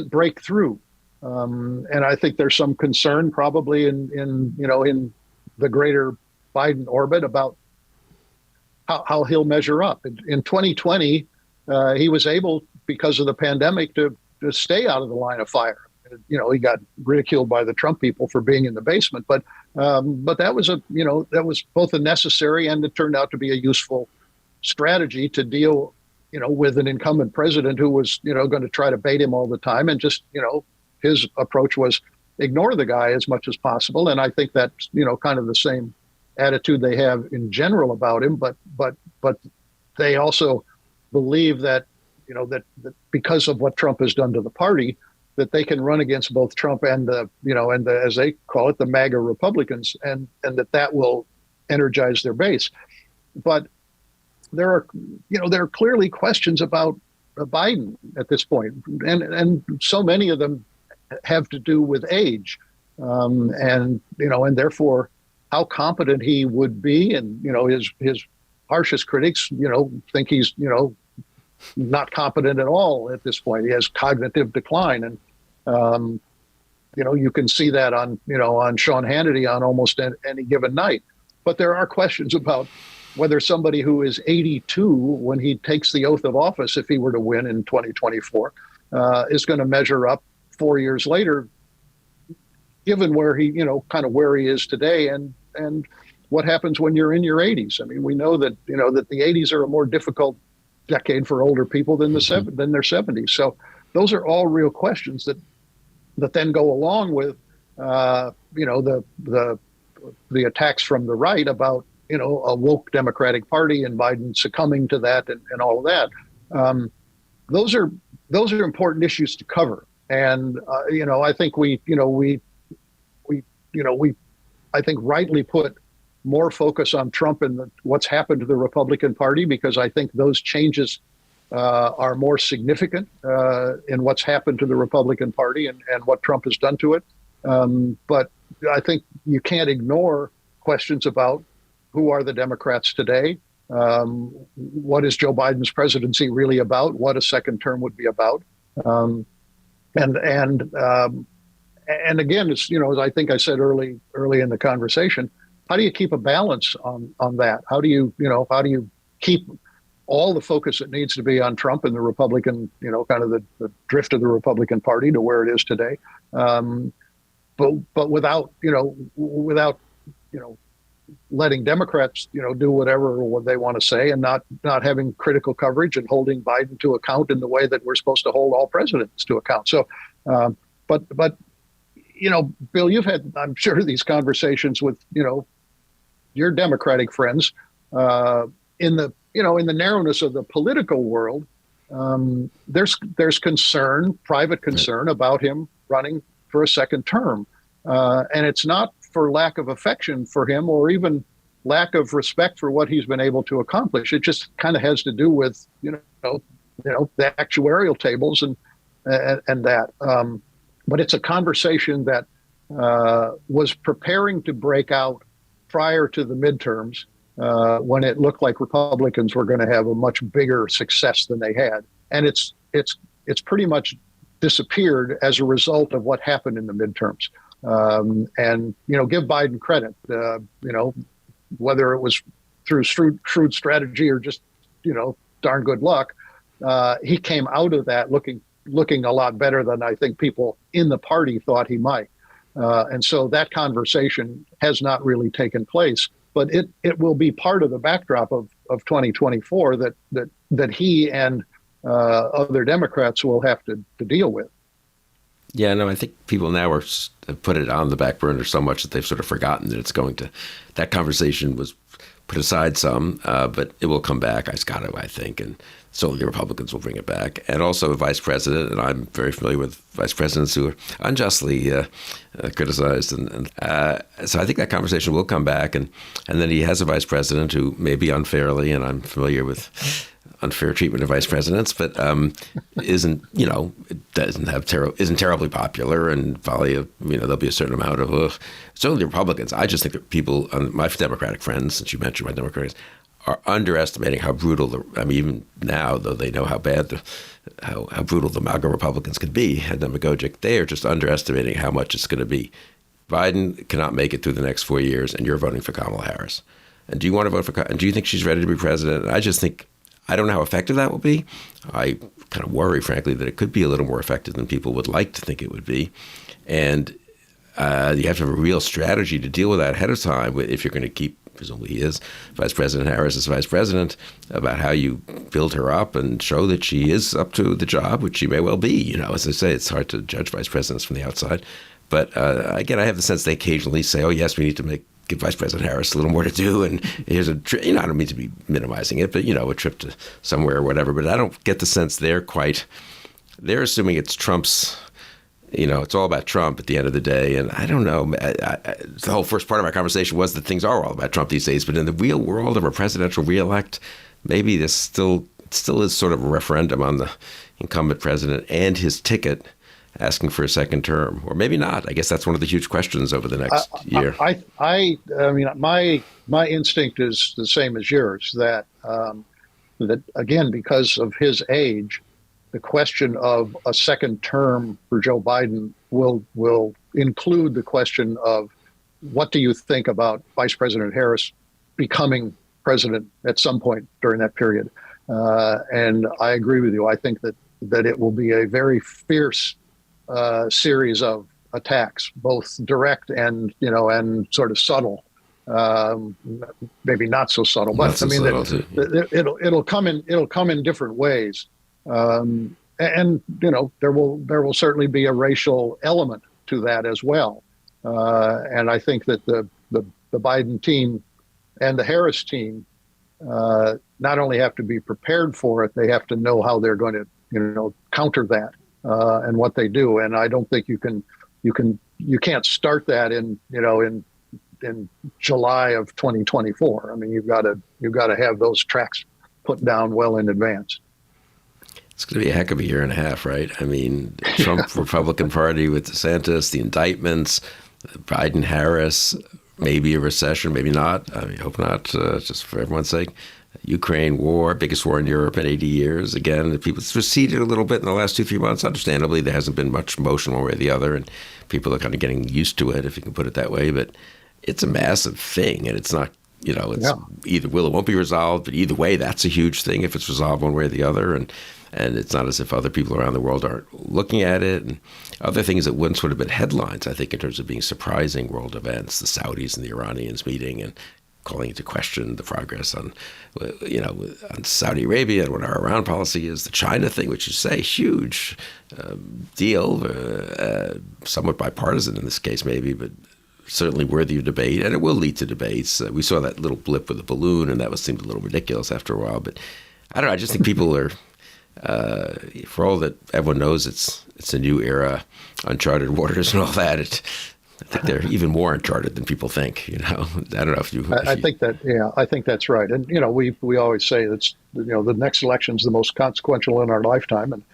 break through. And I think there's some concern probably in the greater Biden orbit about how he'll measure up. In 2020, he was able, because of the pandemic, to stay out of the line of fire. He got ridiculed by the Trump people for being in the basement, but that was both a necessary, and it turned out to be a useful strategy to deal with an incumbent president who was going to try to bait him all the time, and just his approach was ignore the guy as much as possible. And I think that's, kind of the same attitude they have in general about him. But they also believe that, that because of what Trump has done to the party, that they can run against both Trump and the as they call it, the MAGA Republicans, and that will energize their base. But there are clearly questions about Biden at this point, and so many of them have to do with age, and therefore how competent he would be. And his harshest critics think he's not competent at all at this point. He has cognitive decline, and you can see that on Sean Hannity on almost any given night. But there are questions about whether somebody who is 82 when he takes the oath of office, if he were to win in 2024, is going to measure up 4 years later, given where he, kind of where he is today, and what happens when you're in your 80s. I mean, we know that that the 80s are a more difficult decade for older people than than their 70s. So those are all real questions that then go along with the attacks from the right about a woke Democratic Party and Biden succumbing to that and all of that. Those are important issues to cover. And I think we I think rightly put more focus on Trump and what's happened to the Republican Party, because I think those changes are more significant in what's happened to the Republican Party and what Trump has done to it. But I think you can't ignore questions about who are the Democrats today. What is Joe Biden's presidency really about? What a second term would be about? And again, it's, as I think I said early in the conversation, how do you keep a balance on that? How do you keep all the focus that needs to be on Trump and the Republican, kind of the drift of the Republican Party to where it is today, but without letting Democrats do whatever what they want to say, and not having critical coverage and holding Biden to account in the way that we're supposed to hold all presidents to account. So, but Bill, you've had, I'm sure, these conversations with your Democratic friends in the narrowness of the political world. There's concern, private concern, about him running for a second term, and it's not for lack of affection for him or even lack of respect for what he's been able to accomplish. It just kind of has to do with the actuarial tables and that. But it's a conversation that was preparing to break out prior to the midterms, when it looked like Republicans were going to have a much bigger success than they had, and it's pretty much disappeared as a result of what happened in the midterms. And give Biden credit. Whether it was through shrewd strategy or just darn good luck, he came out of that looking a lot better than I think people in the party thought he might. And so that conversation has not really taken place, but it will be part of the backdrop of 2024 that he and other Democrats will have to deal with. Yeah, no, I think people now have put it on the back burner so much that they've sort of forgotten that it's going to. That conversation was put aside some, but it will come back. It's got to, I think, and so the Republicans will bring it back. And also a vice president, and I'm very familiar with vice presidents who are unjustly criticized. And so I think that conversation will come back. And then he has a vice president who maybe unfairly, and I'm familiar with unfair treatment of vice presidents, but isn't isn't terribly popular, and probably there'll be a certain amount of certainly Republicans. I just think that people, my Democratic friends, since you mentioned my Democrats, are underestimating how brutal. Even now, though they know how bad how brutal the MAGA Republicans can be, and demagogic, they are just underestimating how much it's going to be. Biden cannot make it through the next 4 years, and you're voting for Kamala Harris. And do you want to vote for? And do you think she's ready to be president? And I just think. I don't know how effective that will be. I kind of worry, frankly, that it could be a little more effective than people would like to think it would be. And you have to have a real strategy to deal with that ahead of time if you're going to keep, presumably he is, Vice President Harris as vice president, about how you build her up and show that she is up to the job, which she may well be. As I say, it's hard to judge vice presidents from the outside. But again, I have the sense they occasionally say, oh, yes, we need to give Vice President Harris a little more to do. And here's a trip. I don't mean to be minimizing it, but, a trip to somewhere or whatever. But I don't get the sense they're assuming it's Trump's, it's all about Trump at the end of the day. And I don't know. The whole first part of our conversation was that things are all about Trump these days. But in the real world of a presidential reelect, maybe this still is sort of a referendum on the incumbent president and his ticket asking for a second term, or maybe not. I guess that's one of the huge questions over the next year. I mean, my instinct is the same as yours. That again, because of his age, the question of a second term for Joe Biden will include the question of what do you think about Vice President Harris becoming president at some point during that period. And I agree with you. I think that it will be a very fierce series of attacks, both direct and sort of subtle, maybe not so subtle, but it'll come in different ways, and there will certainly be a racial element to that as well, and I think that the Biden team and the Harris team not only have to be prepared for it, they have to know how they're going to counter that. And what they do, and I don't think you can't start that in July of 2024. I mean, you've got to have those tracks put down well in advance. It's going to be a heck of a year and a half, right? I mean, Trump Republican Party with DeSantis, the indictments, Biden Harris, maybe a recession, maybe not. I hope not, just for everyone's sake. Ukraine war, biggest war in Europe in 80 years. Again, it's receded a little bit in the last 2-3 months. Understandably, there hasn't been much motion one way or the other, and people are kind of getting used to it, if you can put it that way. But it's a massive thing, and it's not, either will or won't be resolved. But either way, that's a huge thing if it's resolved one way or the other. And it's not as if other people around the world aren't looking at it. And other things that once would have been headlines, I think, in terms of being surprising world events, the Saudis and the Iranians meeting and calling into question the progress on Saudi Arabia and what our Iran policy is, the China thing, which you say, huge deal, somewhat bipartisan in this case maybe, but certainly worthy of debate, and it will lead to debates. We saw that little blip with the balloon, and that seemed a little ridiculous after a while, but I don't know, I just think people are, for all that everyone knows it's a new era, uncharted waters and all that, I think they're even more uncharted than people think. I don't know if you. I think that's right. And we always say that's the next election is the most consequential in our lifetime, and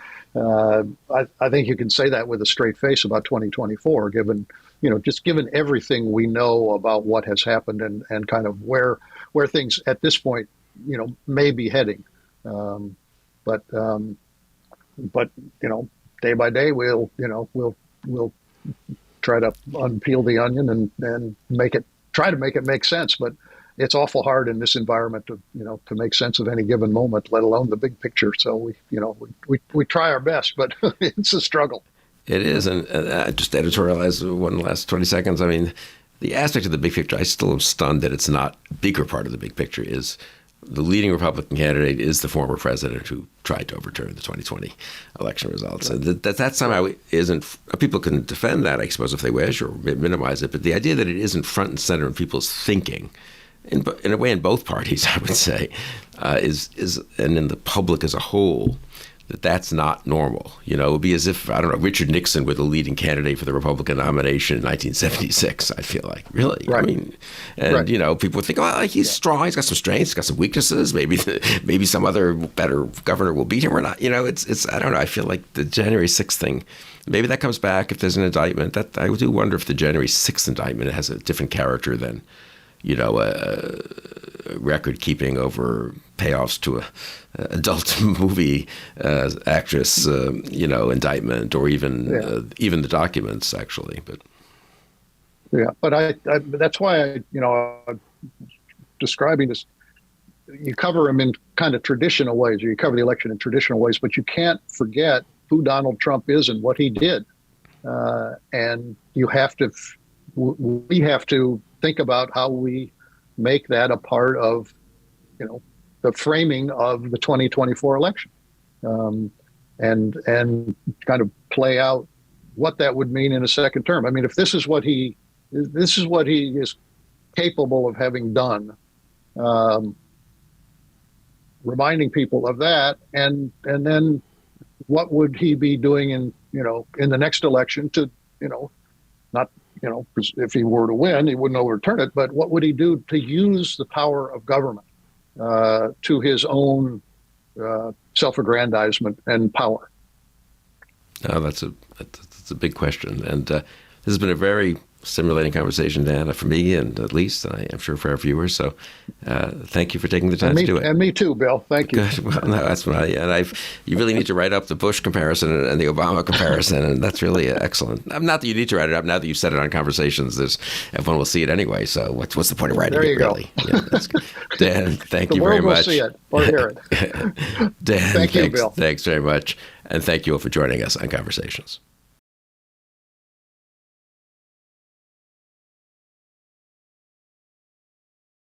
I think you can say that with a straight face about 2024, given given everything we know about what has happened and kind of where things at this point may be heading. But day by day we'll try to unpeel the onion and try to make it make sense. But it's awful hard in this environment to make sense of any given moment, let alone the big picture. So we try our best, but it's a struggle. It is. And just editorialize one last 20 seconds. I mean, the aspect of the big picture, I still am stunned that it's not a bigger part of the big picture is the leading Republican candidate is the former president who tried to overturn the 2020 election results. And that somehow isn't, people can defend that, I suppose, if they wish, or minimize it. But the idea that it isn't front and center in people's thinking, in a way in both parties, I would say, is and in the public as a whole, that's not normal. It would be as if, I don't know, Richard Nixon were the leading candidate for the Republican nomination in 1976, I feel like. Really? Right. I mean, and, right. People would think, oh, he's strong, he's got some strengths, he's got some weaknesses, maybe some other better governor will beat him or not. It's I don't know, I feel like the January 6th thing, maybe that comes back if there's an indictment. That I do wonder if the January 6th indictment has a different character than, a record keeping over payoffs to a adult movie actress, indictment, or even the documents, actually. But but I that's why I'm describing this. You cover them in kind of traditional ways, or you cover the election in traditional ways, but you can't forget who Donald Trump is and what he did, and we have to think about how we make that a part of, the framing of the 2024 election, and kind of play out what that would mean in a second term. I mean, if this is what he is capable of having done, reminding people of that, and then what would he be doing in the next election to, not, if he were to win, he wouldn't overturn it, but what would he do to use the power of government to his own self-aggrandizement and power? No, that's a big question. And this has been a very stimulating conversation, Dan, for me, and at least, and I'm sure for our viewers. So thank you for taking the time to do it. And me too, Bill. Thank you. Good. Well, no, that's right. And you really need to write up the Bush comparison and the Obama comparison, and that's really excellent. Not that you need to write it up. Now that you've said it on Conversations, everyone will see it anyway. So what's the point of writing it, really? Yeah, that's good. Dan, thank you very much. The world will see it or hear it. Dan, thank you, Bill. Thanks very much. And thank you all for joining us on Conversations.